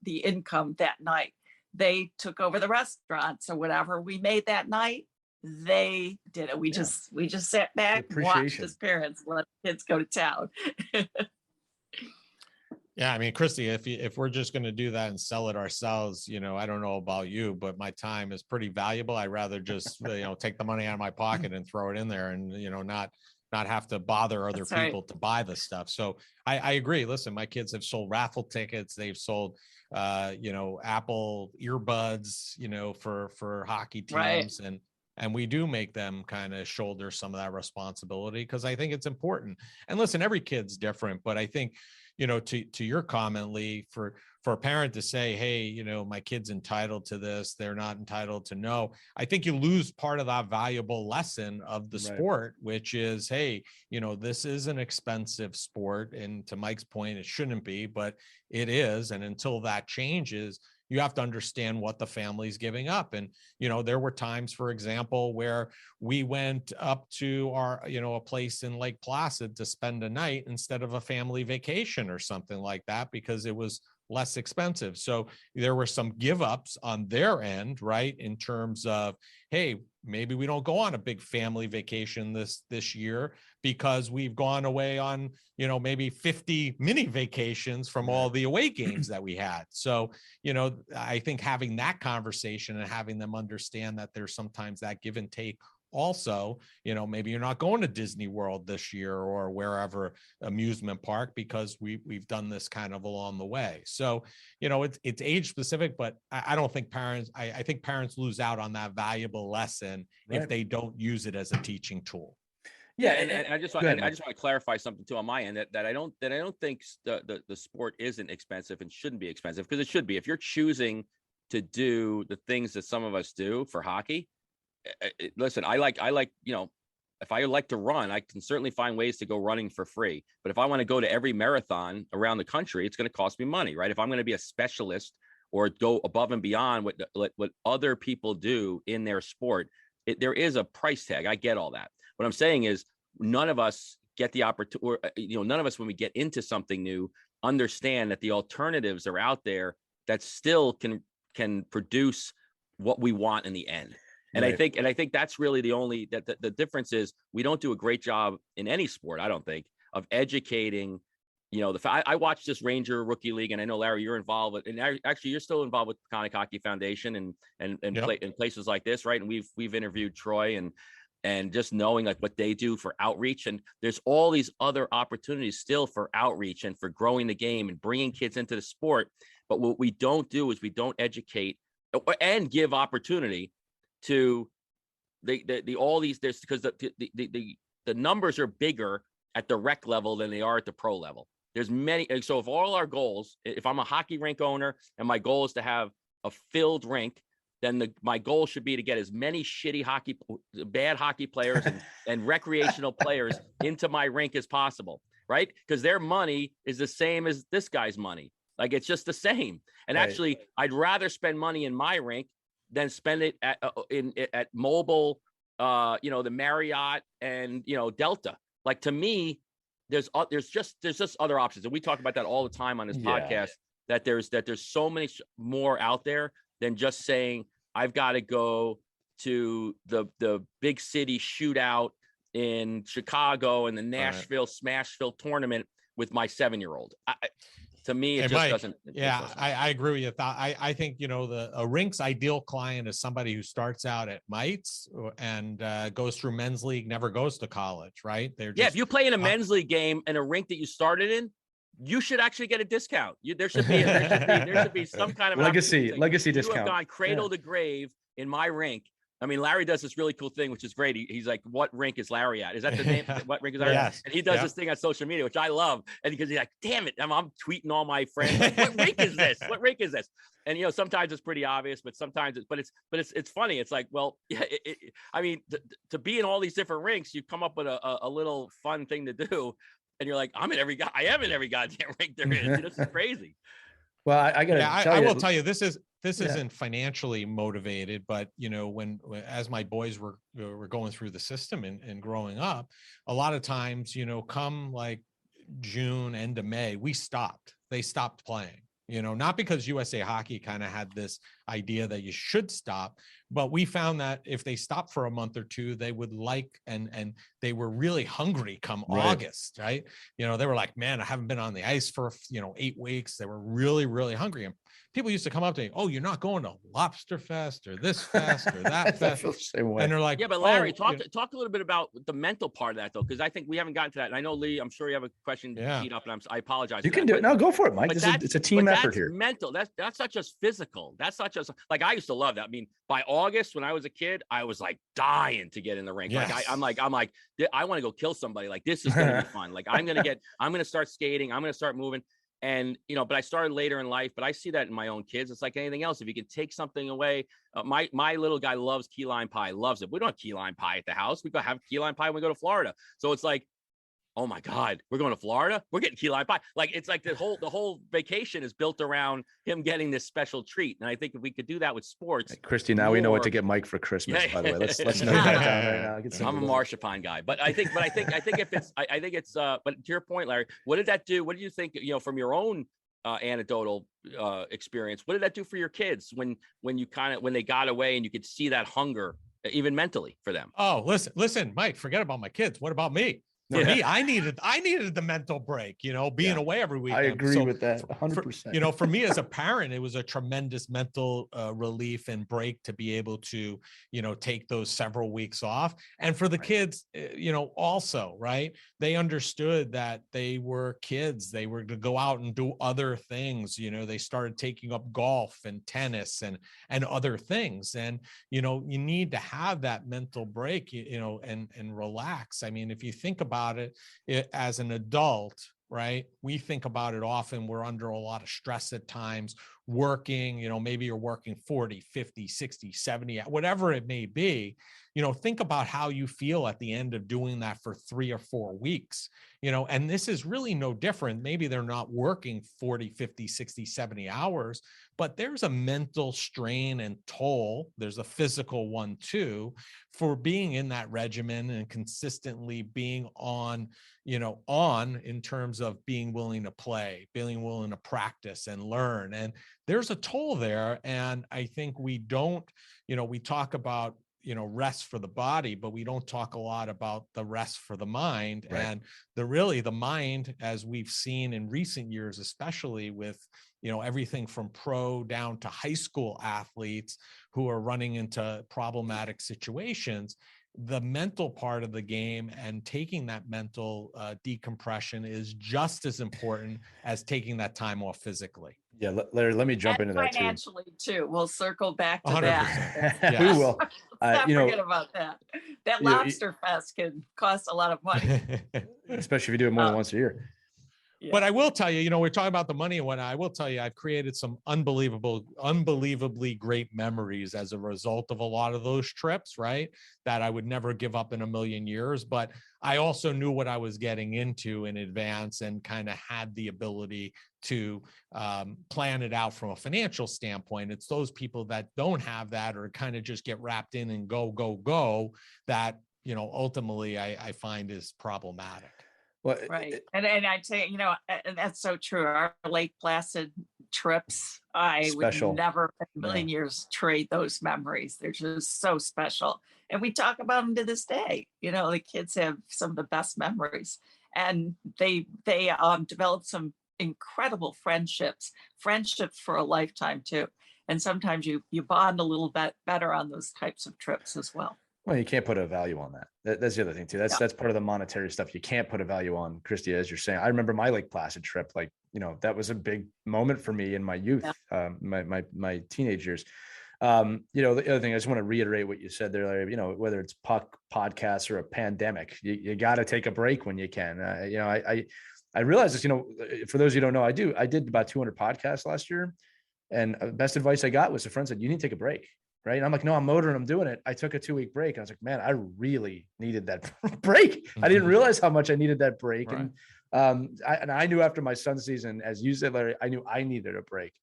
the income that night. They took over the restaurant. So whatever we made that night, they did it. We just sat back, watched as parents let kids go to town. Yeah, I mean, Christy, if we're just going to do that and sell it ourselves, I don't know about you, but my time is pretty valuable. I'd rather just take the money out of my pocket and throw it in there, and not have to bother other people to buy the stuff. So I agree. Listen, my kids have sold raffle tickets. They've sold Apple earbuds, for hockey teams, and we do make them kind of shoulder some of that responsibility because I think it's important. And listen, every kid's different, but I think, to your comment, Lee, for a parent to say, hey, my kid's entitled to this, they're not entitled to know, I think you lose part of that valuable lesson of the sport, which is, hey, this is an expensive sport. And to Mike's point, it shouldn't be, but it is. And until that changes, you have to understand what the family's giving up. And, there were times, for example, where we went up to our, a place in Lake Placid to spend a night instead of a family vacation or something like that, because it was less expensive. So there were some give ups on their end, right? In terms of, hey, maybe we don't go on a big family vacation this year because we've gone away on, maybe 50 mini vacations from all the away games that we had. So, I think having that conversation and having them understand that there's sometimes that give and take. Also, maybe you're not going to Disney World this year or wherever amusement park because we've done this kind of along the way. So, it's age specific, but I don't think I think parents lose out on that valuable lesson if they don't use it as a teaching tool. Yeah, and I just want to clarify something too on my end that I don't think the sport isn't expensive and shouldn't be expensive, because it should be. If you're choosing to do the things that some of us do for hockey, listen, I like, if I like to run, I can certainly find ways to go running for free. But if I want to go to every marathon around the country, it's going to cost me money, right? If I'm going to be a specialist or go above and beyond what other people do in their sport, there is a price tag. I get all that. What I'm saying is none of us get the opportunity, or, none of us, when we get into something new, understand that the alternatives are out there that still can produce what we want in the end. And I think that's really the difference is we don't do a great job in any sport, I don't think, of educating, I watched this Ranger Rookie League, and I know, Larry, you're involved with, and actually you're still involved with the Conic Hockey Foundation and in places like this, right? And we've interviewed Troy and just knowing like what they do for outreach, and there's all these other opportunities still for outreach and for growing the game and bringing kids into the sport. But what we don't do is we don't educate and give opportunity to all these, because the numbers are bigger at the rec level than they are at the pro level. There's many. So if all our goals, if I'm a hockey rink owner and my goal is to have a filled rink, then my goal should be to get as many bad hockey players and recreational players into my rink as possible, right? Because their money is the same as this guy's money. Like, it's just the same. And actually, I'd rather spend money in my rink than spend it at Mobile, the Marriott and, Delta. Like, to me, there's just other options. And we talk about that all the time on this podcast, that there's so many more out there than just saying, I've got to go to the big city shootout in Chicago and the Nashville Smashville tournament with my 7-year-old. To me, it just doesn't. I agree with you. I think, a rink's ideal client is somebody who starts out at Mites and goes through men's league, never goes to college, right? If you play in a men's league game in a rink that you started in, you should actually get a discount. There should be some kind of legacy discount. You have gone cradle to grave in my rink. I mean, Larry does this really cool thing, which is great. He's like, "What rink is Larry at? Is that the name? What rink is Larry at?" Yes. And he does this thing on social media, which I love. And because he's like, "Damn it, I'm tweeting all my friends. Like, what rink is this? What rink is this?" And sometimes it's pretty obvious, but sometimes it's funny. It's like, well, yeah. I mean, to be in all these different rinks, you come up with a little fun thing to do, and you're like, I am in every goddamn rink there is. This is crazy. Well, I gotta I will tell you, this isn't financially motivated, but when as my boys were going through the system and growing up, a lot of times, come like June, end of May, they stopped playing. Not because USA Hockey kind of had this idea that you should stop, but we found that if they stopped for a month or two, they would and they were really hungry come August, right? They were like, man, I haven't been on the ice for 8 weeks. They were really, really hungry. And people used to come up to me, oh, you're not going to Lobster Fest or this fest or that fest. And they're like, yeah, but Larry, talk a little bit about the mental part of that, though, because I think we haven't gotten to that. And I know, Lee, I'm sure you have a question teed up, and I apologize. You can do it. No, go for it, Mike. It's a team effort here. Mental. That's not just physical. That's not just like, I used to love that. I mean, by August, when I was a kid, I was like dying to get in the rink. Yes. Like I'm like, I want to go kill somebody. Like, this is going to be fun. Like, I'm going to start skating. I'm going to start moving. And, but I started later in life, but I see that in my own kids. It's like anything else. If you can take something away, my little guy loves key lime pie, loves it. We don't have key lime pie at the house. We go have key lime pie when we go to Florida. So it's like, oh my God, we're going to Florida. We're getting key lime pie. Like, it's like the whole vacation is built around him getting this special treat. And I think if we could do that with sports, hey, Christy, now we know what to get Mike for Christmas. By the way, let's note that down right now. I'm a marzipan guy, but I think if it's, but to your point, Larry, what did that do? What do you think? From your own anecdotal experience, what did that do for your kids when they got away and you could see that hunger, even mentally, for them? Oh, listen, Mike, forget about my kids. What about me? For me, I needed the mental break, being away every week. I agree with that 100%. For me as a parent, it was a tremendous mental relief and break to be able to, take those several weeks off. And for the kids, also, right, they understood that they were kids. They were to go out and do other things. They started taking up golf and tennis and other things. And, you need to have that mental break, and relax. I mean, if you think about it as an adult, right? We think about it often. We're under a lot of stress at times, working, maybe you're working 40, 50, 60, 70, whatever it may be. Think about how you feel at the end of doing that for 3 or 4 weeks, and this is really no different. Maybe they're not working 40, 50, 60, 70 hours, but there's a mental strain and toll. There's a physical one too, for being in that regimen and consistently being on in terms of being willing to play, being willing to practice and learn. And there's a toll there. And I think we don't, we talk about, rest for the body, but we don't talk a lot about the rest for the mind. Right. And the mind, as we've seen in recent years, especially with, everything from pro down to high school athletes who are running into problematic situations, the mental part of the game and taking that mental decompression is just as important as taking that time off physically. Yeah, Larry, let me jump into that financially too. We'll circle back to 100%. that. Yeah. We will. Not forget about that. That Lobster Fest can cost a lot of money, especially if you do it more than once a year. Yeah. But I will tell you, we're talking about the money and whatnot. I will tell you, I've created some unbelievably great memories as a result of a lot of those trips, right? That I would never give up in a million years. But I also knew what I was getting into in advance and kind of had the ability to plan it out from a financial standpoint. It's those people that don't have that or kind of just get wrapped in and go that, ultimately I find is problematic. Well, right. And I'd say, and that's so true. Our Lake Placid trips, I would never in a million years trade those memories. They're just so special. And we talk about them to this day. The kids have some of the best memories, and they develop some incredible friendships for a lifetime too. And sometimes you bond a little bit better on those types of trips as well. Well, you can't put a value on that. That's the other thing too. That's part of the monetary stuff. You can't put a value on, Christy, as you're saying. I remember my Lake Placid trip. Like, that was a big moment for me in my youth, my teenage years. The other thing, I just want to reiterate what you said there, Larry, whether it's podcasts or a pandemic, you got to take a break when you can. I realize this, for those who don't know, I did about 200 podcasts last year. And best advice I got was a friend said, you need to take a break. Right. And I'm like, no, I'm motoring, I'm doing it. I took a 2-week break. And I was like, man, I really needed that break. I didn't realize how much I needed that break. Right. And I knew after my son's season, as you said, Larry, I knew I needed a break.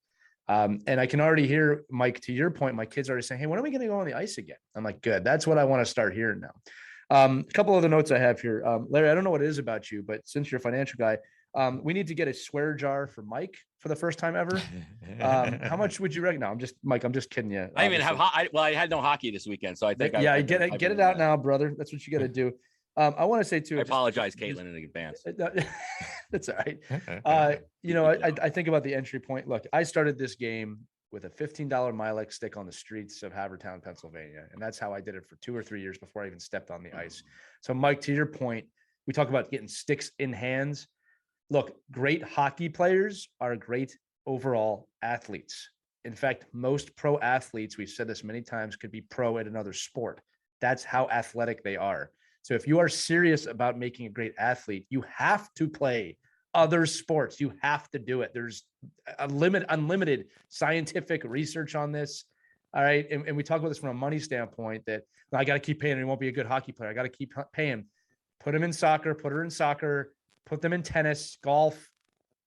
And I can already hear, Mike, to your point, my kids are already saying, hey, when are we going to go on the ice again? I'm like, good. That's what I want to start hearing now. A couple other notes I have here. Larry, I don't know what it is about you, but since you're a financial guy, we need to get a swear jar for Mike for the first time ever. How much would you reckon? No, Mike, I'm just kidding you. I even have, I had no hockky this weekend. So I think, get it out now, brother. That's what you got to do. I want to say too. I apologize, Caitlin, in advance. That's all right. I think about the entry point. Look, I started this game with a $15 Milex stick on the streets of Havertown, Pennsylvania, and that's how I did it for 2 or 3 years before I even stepped on the ice. So, Mike, to your point, we talk about getting sticks in hands. Look, great hockey players are great overall athletes. In fact, most pro athletes, we've said this many times, could be pro at another sport. That's how athletic they are. So if you are serious about making a great athlete, you have to play other sports. You have to do it. There's unlimited scientific research on this. All right. And we talk about this from a money standpoint that I got to keep paying him. He won't be a good hockey player. I got to keep paying. Put him in soccer, put her in soccer, put them in tennis, golf,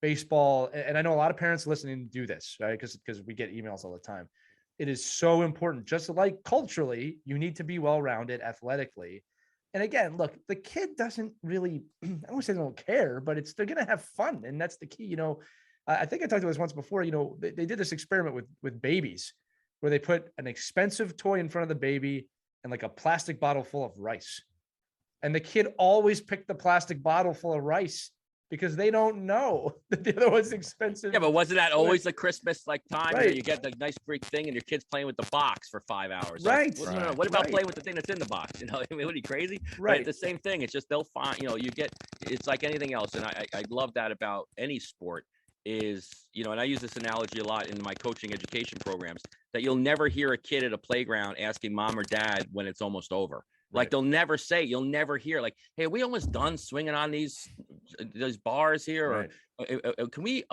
baseball. And I know a lot of parents listening do this, right? Because we get emails all the time. It is so important. Just like culturally, you need to be well-rounded athletically. And again, look, the kid doesn't really, I don't want to say they don't care, but they're going to have fun. And that's the key. I think I talked about this once before, they did this experiment with babies where they put an expensive toy in front of the baby and like a plastic bottle full of rice. And the kid always picked the plastic bottle full of rice because they don't know that the other one's expensive. Yeah, but wasn't that always the Christmas time? Right. You get the nice big thing and your kid's playing with the box for 5 hours. Right. No. What about playing with the thing that's in the box? What are you crazy? Right. But it's the same thing. It's just they'll find, it's like anything else. And I love that about any sport is, and I use this analogy a lot in my coaching education programs, that you'll never hear a kid at a playground asking mom or dad when it's almost over. Like they'll never say, you'll never hear like, hey, are we almost done swinging on these bars here? Right. Or can we,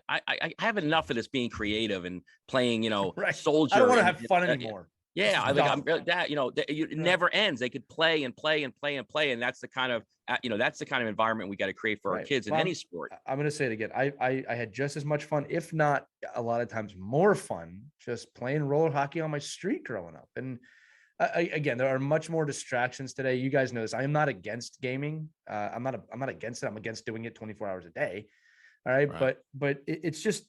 I have enough of this being creative and playing, soldier. I don't want to have fun anymore. Yeah. It never ends. They could play and play and play and play. And that's the kind of, environment we got to create for our kids in any sport. I'm going to say it again. I had just as much fun, if not a lot of times more fun, just playing roller hockey on my street growing up. And again, there are much more distractions today. You guys know this. I am not against gaming. I'm not against it. I'm against doing it 24 hours a day. All right. But it's just,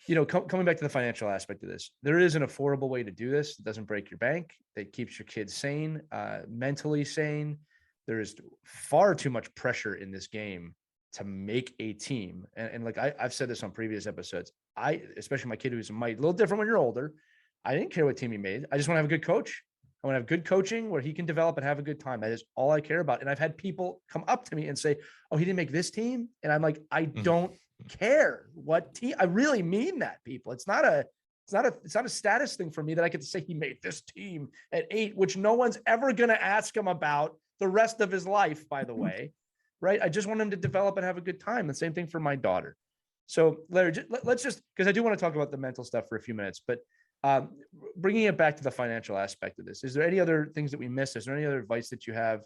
coming back to the financial aspect of this, there is an affordable way to do this. It doesn't break your bank. It keeps your kids sane, mentally sane. There is far too much pressure in this game to make a team. And like I've said this on previous episodes, especially my kid who's a little different when you're older. I didn't care what team he made. I just want to have a good coach. I want to have good coaching where he can develop and have a good time. That is all I care about. And I've had people come up to me and say, oh, he didn't make this team. And I'm like, I don't care what team. I really mean that, people. It's not a status thing for me that I could say he made this team at 8, which no one's ever going to ask him about the rest of his life, by the way. Right. I just want him to develop and have a good time. The same thing for my daughter. So Larry, let's just, because I do want to talk about the mental stuff for a few minutes, but bringing it back to the financial aspect of this, is there any other things that we missed? Is there any other advice that you have?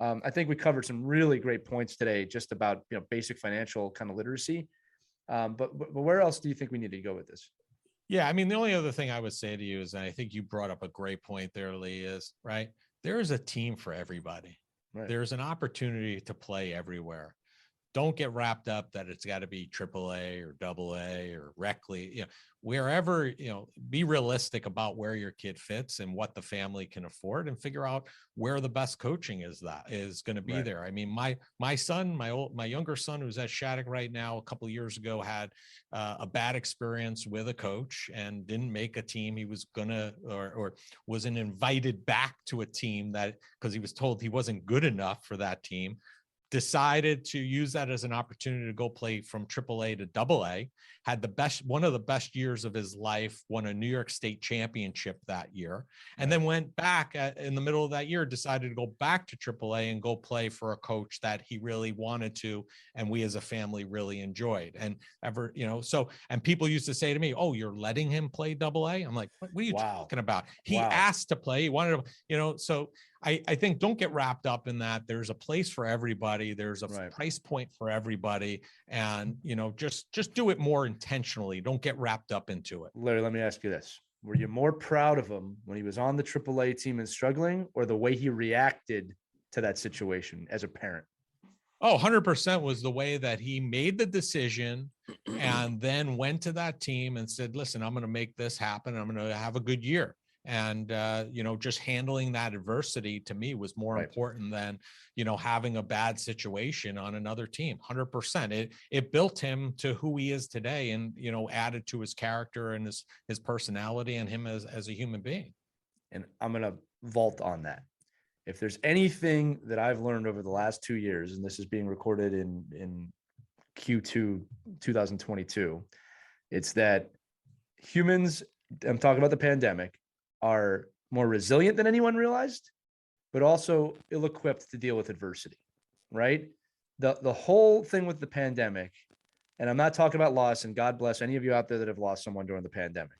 I think we covered some really great points today, just about, basic financial kind of literacy. But where else do you think we need to go with this? Yeah. I mean, the only other thing I would say to you is, and I think you brought up a great point there, Lee, is right. There is a team for everybody. Right. There's an opportunity to play everywhere. Don't get wrapped up that it's got to be AAA or AA or rec league, wherever, be realistic about where your kid fits and what the family can afford, and figure out where the best coaching is going to be there. I mean, my son, my younger son, who's at Shattuck right now, a couple of years ago had a bad experience with a coach and didn't make a team. He was or wasn't invited back to a team because he was told he wasn't good enough for that team. Decided to use that as an opportunity to go play from AAA to AA, had one of the best years of his life, won a New York State championship that year, and then went back in the middle of that year, decided to go back to AAA and go play for a coach that he really wanted to, and we as a family really enjoyed. And and people used to say to me, oh, you're letting him play AA? I'm like, what are you talking about? He asked to play. He wanted to, so I think don't get wrapped up in that. There's a place for everybody. There's a Right. price point for everybody. And, just do it more intentionally. Don't get wrapped up into it. Larry, let me ask you this. Were you more proud of him when he was on the AAA team and struggling, or the way he reacted to that situation as a parent? Oh, 100% was the way that he made the decision and then went to that team and said, listen, I'm going to make this happen. I'm going to have a good year. And, just handling that adversity to me was more Right. important than, having a bad situation on another team. 100%. It built him to who he is today and, added to his character and his personality and him as a human being. And I'm going to vault on that. If there's anything that I've learned over the last 2 years, and this is being recorded in Q2 2022, it's that humans, I'm talking about the pandemic, are more resilient than anyone realized, but also ill-equipped to deal with adversity, right? The whole thing with the pandemic, and I'm not talking about loss, and God bless any of you out there that have lost someone during the pandemic,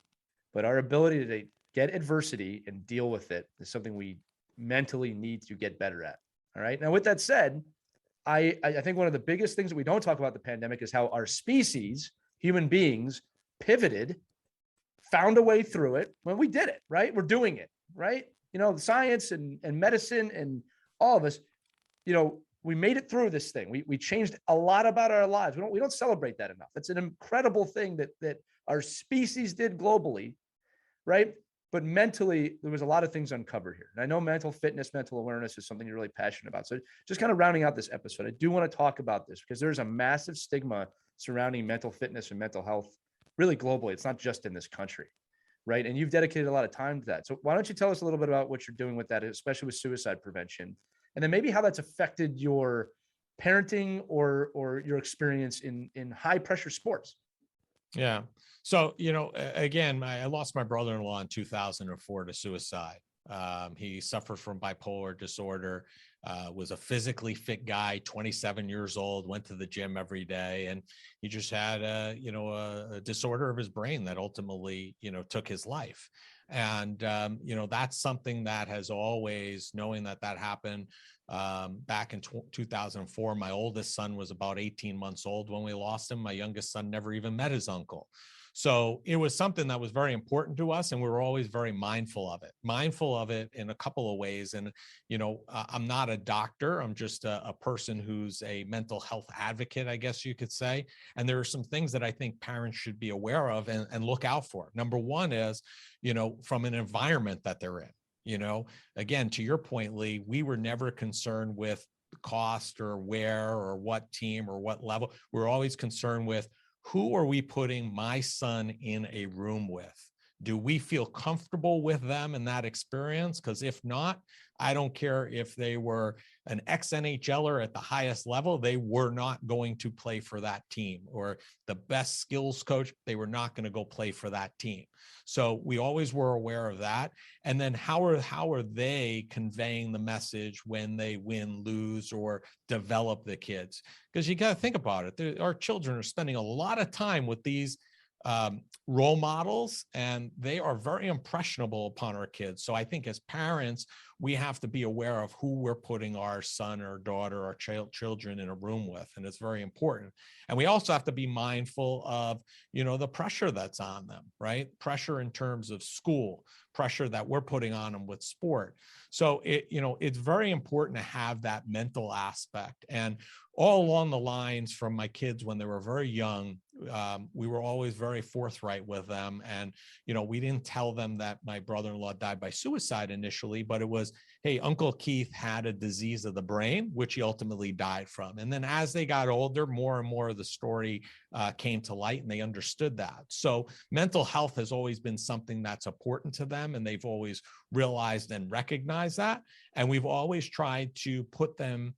but our ability to get adversity and deal with it is something we mentally need to get better at. All right. Now, with that said, I think one of the biggest things that we don't talk about the pandemic is how our species, human beings, pivoted, found a way through it. When we did it, right? We're doing it, right? Science and medicine and all of us, we made it through this thing. We changed a lot about our lives. We don't celebrate that enough. It's an incredible thing that our species did globally, right? But mentally, there was a lot of things uncovered here. And I know mental fitness, mental awareness is something you're really passionate about. So just kind of rounding out this episode, I do want to talk about this because there's a massive stigma surrounding mental fitness and mental health, really globally. It's not just in this country, right? And you've dedicated a lot of time to that. So why don't you tell us a little bit about what you're doing with that, especially with suicide prevention, and then maybe how that's affected your parenting or your experience in high pressure sports? Yeah. So, again, I lost my brother-in-law in 2004 to suicide. He suffered from bipolar disorder, was a physically fit guy, 27 years old, went to the gym every day. And he just had a disorder of his brain that ultimately, took his life. And, that's something that has always, knowing that happened back in 2004, my oldest son was about 18 months old when we lost him. My youngest son never even met his uncle. So it was something that was very important to us, and we were always very mindful of it in a couple of ways. And, I'm not a doctor. I'm just a person who's a mental health advocate, I guess you could say. And there are some things that I think parents should be aware of and look out for. Number one is, from an environment that they're in. Again, to your point, Lee, we were never concerned with cost or where or what team or what level. We're always concerned with, who are we putting my son in a room with? Do we feel comfortable with them in that experience? Because if not, I don't care if they were an ex-NHLer at the highest level, they were not going to play for that team, or the best skills coach, they were not going to go play for that team. So we always were aware of that. And then how are they conveying the message when they win, lose, or develop the kids? Because you got to think about it. Our children are spending a lot of time with these role models, and they are very impressionable upon our kids. So I think as parents, we have to be aware of who we're putting our son or daughter or children in a room with. And it's very important. And we also have to be mindful of, the pressure that's on them, right? Pressure in terms of school, pressure that we're putting on them with sport. So it's very important to have that mental aspect. And all along the lines from my kids when they were very young, we were always very forthright with them. And, we didn't tell them that my brother-in-law died by suicide initially, but it was, hey, Uncle Keith had a disease of the brain, which he ultimately died from. And then as they got older, more and more of the story came to light, and they understood that. So mental health has always been something that's important to them, and they've always realized and recognized that. And we've always tried to put them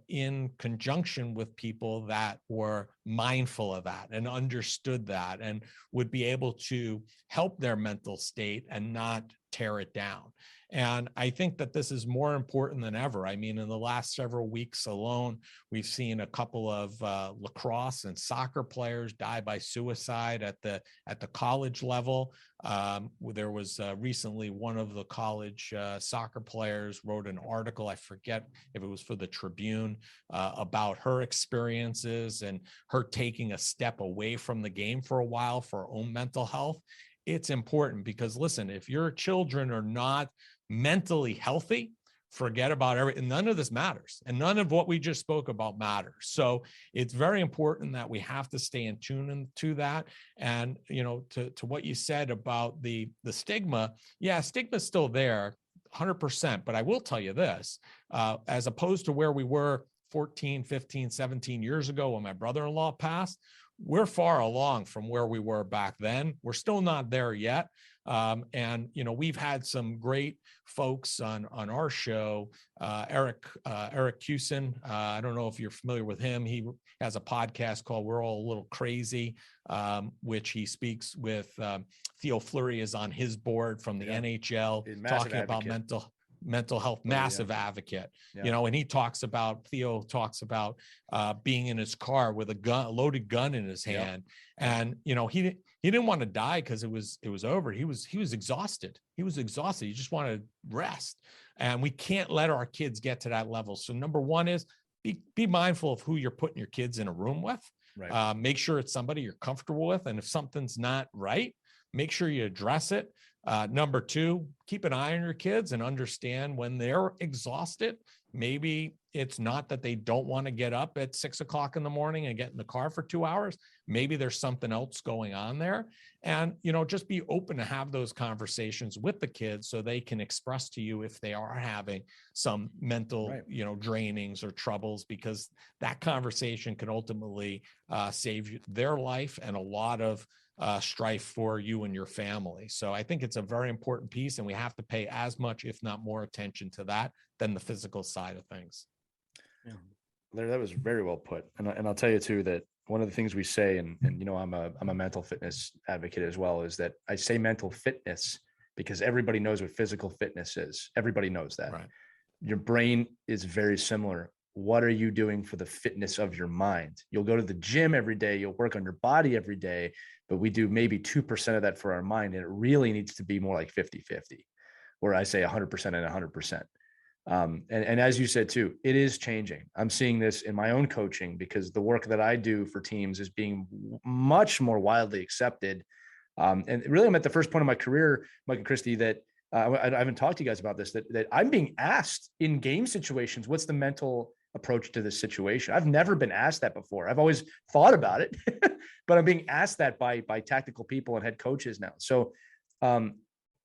in conjunction with people that were mindful of that and understood that and would be able to help their mental state and not tear it down. And I think that this is more important than ever. I mean, in the last several weeks alone, we've seen a couple of lacrosse and soccer players die by suicide at the college level. There was recently one of the college soccer players wrote an article, I forget if it was for the Tribune, about her experiences and her taking a step away from the game for a while for her own mental health. It's important because, listen, if your children are not mentally healthy, forget about everything. None of this matters. And none of what we just spoke about matters. So it's very important that we have to stay in tune to that. And, you know, to what you said about the stigma, yeah, stigma's still there 100%. But I will tell you this, as opposed to where we were 14, 15, 17 years ago when my brother-in-law passed, we're far along from where we were back then. We're still not there yet. And, you know, we've had some great folks on our show, Eric Cusin. I don't know if you're familiar with him. He has a podcast called We're All a Little Crazy, which he speaks with Theo Fleury is on his board from the NHL, talking about mental health, massive advocate, you know, and Theo talks about being in his car with a loaded gun in his hand. And, you know, he didn't want to die because it was over. He was exhausted. He just wanted rest. And we can't let our kids get to that level. So number one is be mindful of who you're putting your kids in a room with. Right. Make sure it's somebody you're comfortable with. And if something's not right, make sure you address it. Number two, keep an eye on your kids and understand when they're exhausted. Maybe it's not that they don't want to get up at 6 o'clock in the morning and get in the car for 2 hours. Maybe there's something else going on there. And, you know, just be open to have those conversations with the kids so they can express to you if they are having some mental, you know, drainings or troubles, because that conversation can ultimately save their life and a lot of strife for you and your family. So I think it's a very important piece, and we have to pay as much, if not more, attention to that than the physical side of things. Yeah, Larry, that was very well put. And I'll tell you too that one of the things we say, and you know, I'm a mental fitness advocate as well, is that I say mental fitness because everybody knows what physical fitness is. Everybody knows that. Right. Your brain is very similar. What are you doing for the fitness of your mind? You'll go to the gym every day. You'll work on your body every day, but we do maybe 2% of that for our mind. And it really needs to be more like 50-50, where I say 100% and 100%. And as you said too, it is changing. I'm seeing this in my own coaching because the work that I do for teams is being much more widely accepted. And really, I'm at the first point of my career, Mike and Christy, that I haven't talked to you guys about this, that I'm being asked in game situations, what's the mental approach to this situation? I've never been asked that before. I've always thought about it, but I'm being asked that by tactical people and head coaches now. So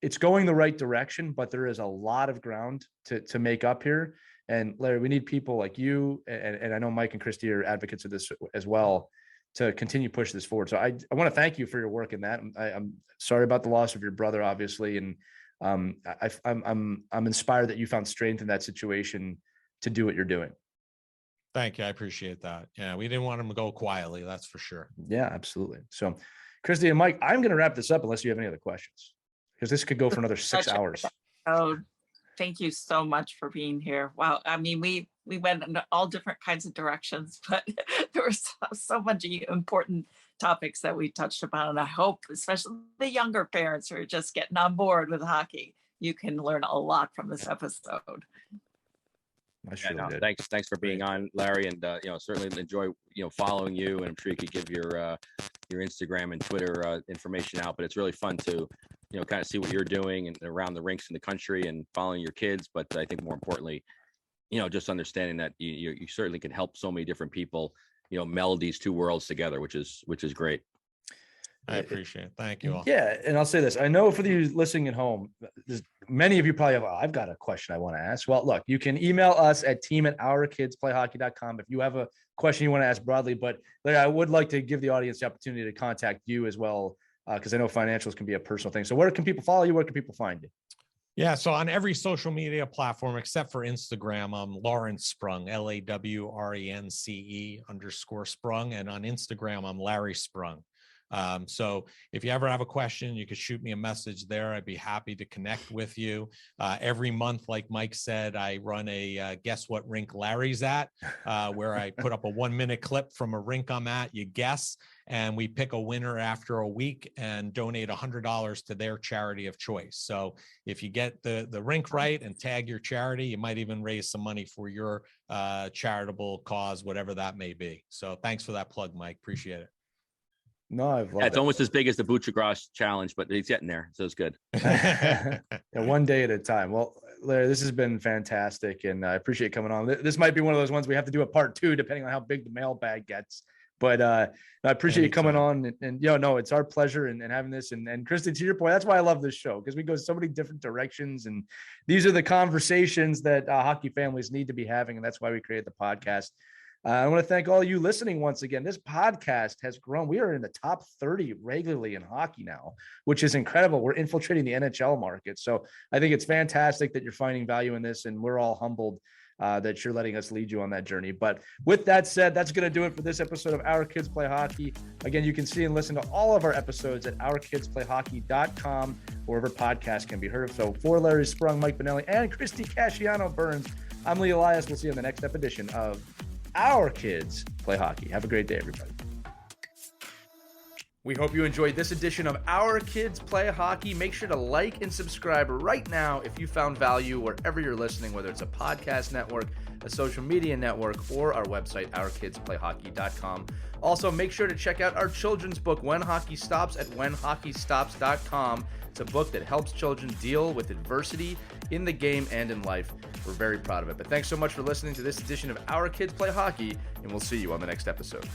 it's going the right direction, but there is a lot of ground to make up here. And Larry, we need people like you, and I know Mike and Christy are advocates of this as well, to continue push this forward. So I want to thank you for your work in that. I'm sorry about the loss of your brother, obviously, and I'm inspired that you found strength in that situation to do what you're doing. Thank you. I appreciate that. Yeah, we didn't want him to go quietly. That's for sure. Yeah, absolutely. So, Christy and Mike, I'm going to wrap this up unless you have any other questions, because this could go for another 6 hours. Oh, thank you so much for being here. Wow. I mean, we went in all different kinds of directions, but there were so many important topics that we touched upon. And I hope, especially the younger parents who are just getting on board with hockey, you can learn a lot from this episode. Thanks for being on, Larry, and certainly enjoy following you, and I'm sure you could give your Instagram and Twitter information out. But it's really fun to kind of see what you're doing and around the rinks in the country and following your kids. But I think more importantly, just understanding that you certainly can help so many different people meld these two worlds together, which is great. I appreciate it. Thank you all. Yeah. And I'll say this. I know for you listening at home, many of you probably have, I've got a question I want to ask. Well, look, you can email us at team@ourkidsplayhockey.com if you have a question you want to ask broadly. But Larry, I would like to give the audience the opportunity to contact you as well, because I know financials can be a personal thing. So where can people follow you? Where can people find you? Yeah, so on every social media platform except for Instagram, I'm Lawrence Sprung, LAWRENCE _Sprung. And on Instagram, I'm Larry Sprung. So if you ever have a question, you could shoot me a message there. I'd be happy to connect with you. Every month, like Mike said, I run a guess what rink Larry's at, where I put up a 1-minute clip from a rink I'm at, you guess, and we pick a winner after a week and donate $100 to their charity of choice. So if you get the rink right and tag your charity, you might even raise some money for your charitable cause, whatever that may be. So thanks for that plug, Mike. Appreciate it. No, I've loved it's almost as big as the Butchergrass challenge, but he's getting there, so it's good. Yeah, one day at a time. Well, Larry, this has been fantastic, and I appreciate you coming on. This might be one of those ones we have to do a part 2, depending on how big the mailbag gets. But I appreciate you coming on, and no, it's our pleasure and having this. And Christy, to your point, that's why I love this show, because we go so many different directions, and these are the conversations that hockey families need to be having, and that's why we created the podcast. I want to thank all you listening once again. This podcast has grown. We are in the top 30 regularly in hockey now, which is incredible. We're infiltrating the NHL market. So I think it's fantastic that you're finding value in this, and we're all humbled that you're letting us lead you on that journey. But with that said, that's going to do it for this episode of Our Kids Play Hockey. Again, you can see and listen to all of our episodes at ourkidsplayhockey.com, wherever podcasts can be heard. So for Larry Sprung, Mike Benelli, and Christy Casciano-Burns, I'm Lee Elias. We'll see you in the next edition of Our Kids Play Hockey. Have a great day, everybody. We hope you enjoyed this edition of Our Kids Play Hockey. Make sure to like and subscribe right now if you found value wherever you're listening, whether it's a podcast network, a social media network, or our website, ourkidsplayhockey.com. Also, make sure to check out our children's book, When Hockey Stops, at whenhockeystops.com. It's a book that helps children deal with adversity in the game and in life. We're very proud of it. But thanks so much for listening to this edition of Our Kids Play Hockey, and we'll see you on the next episode.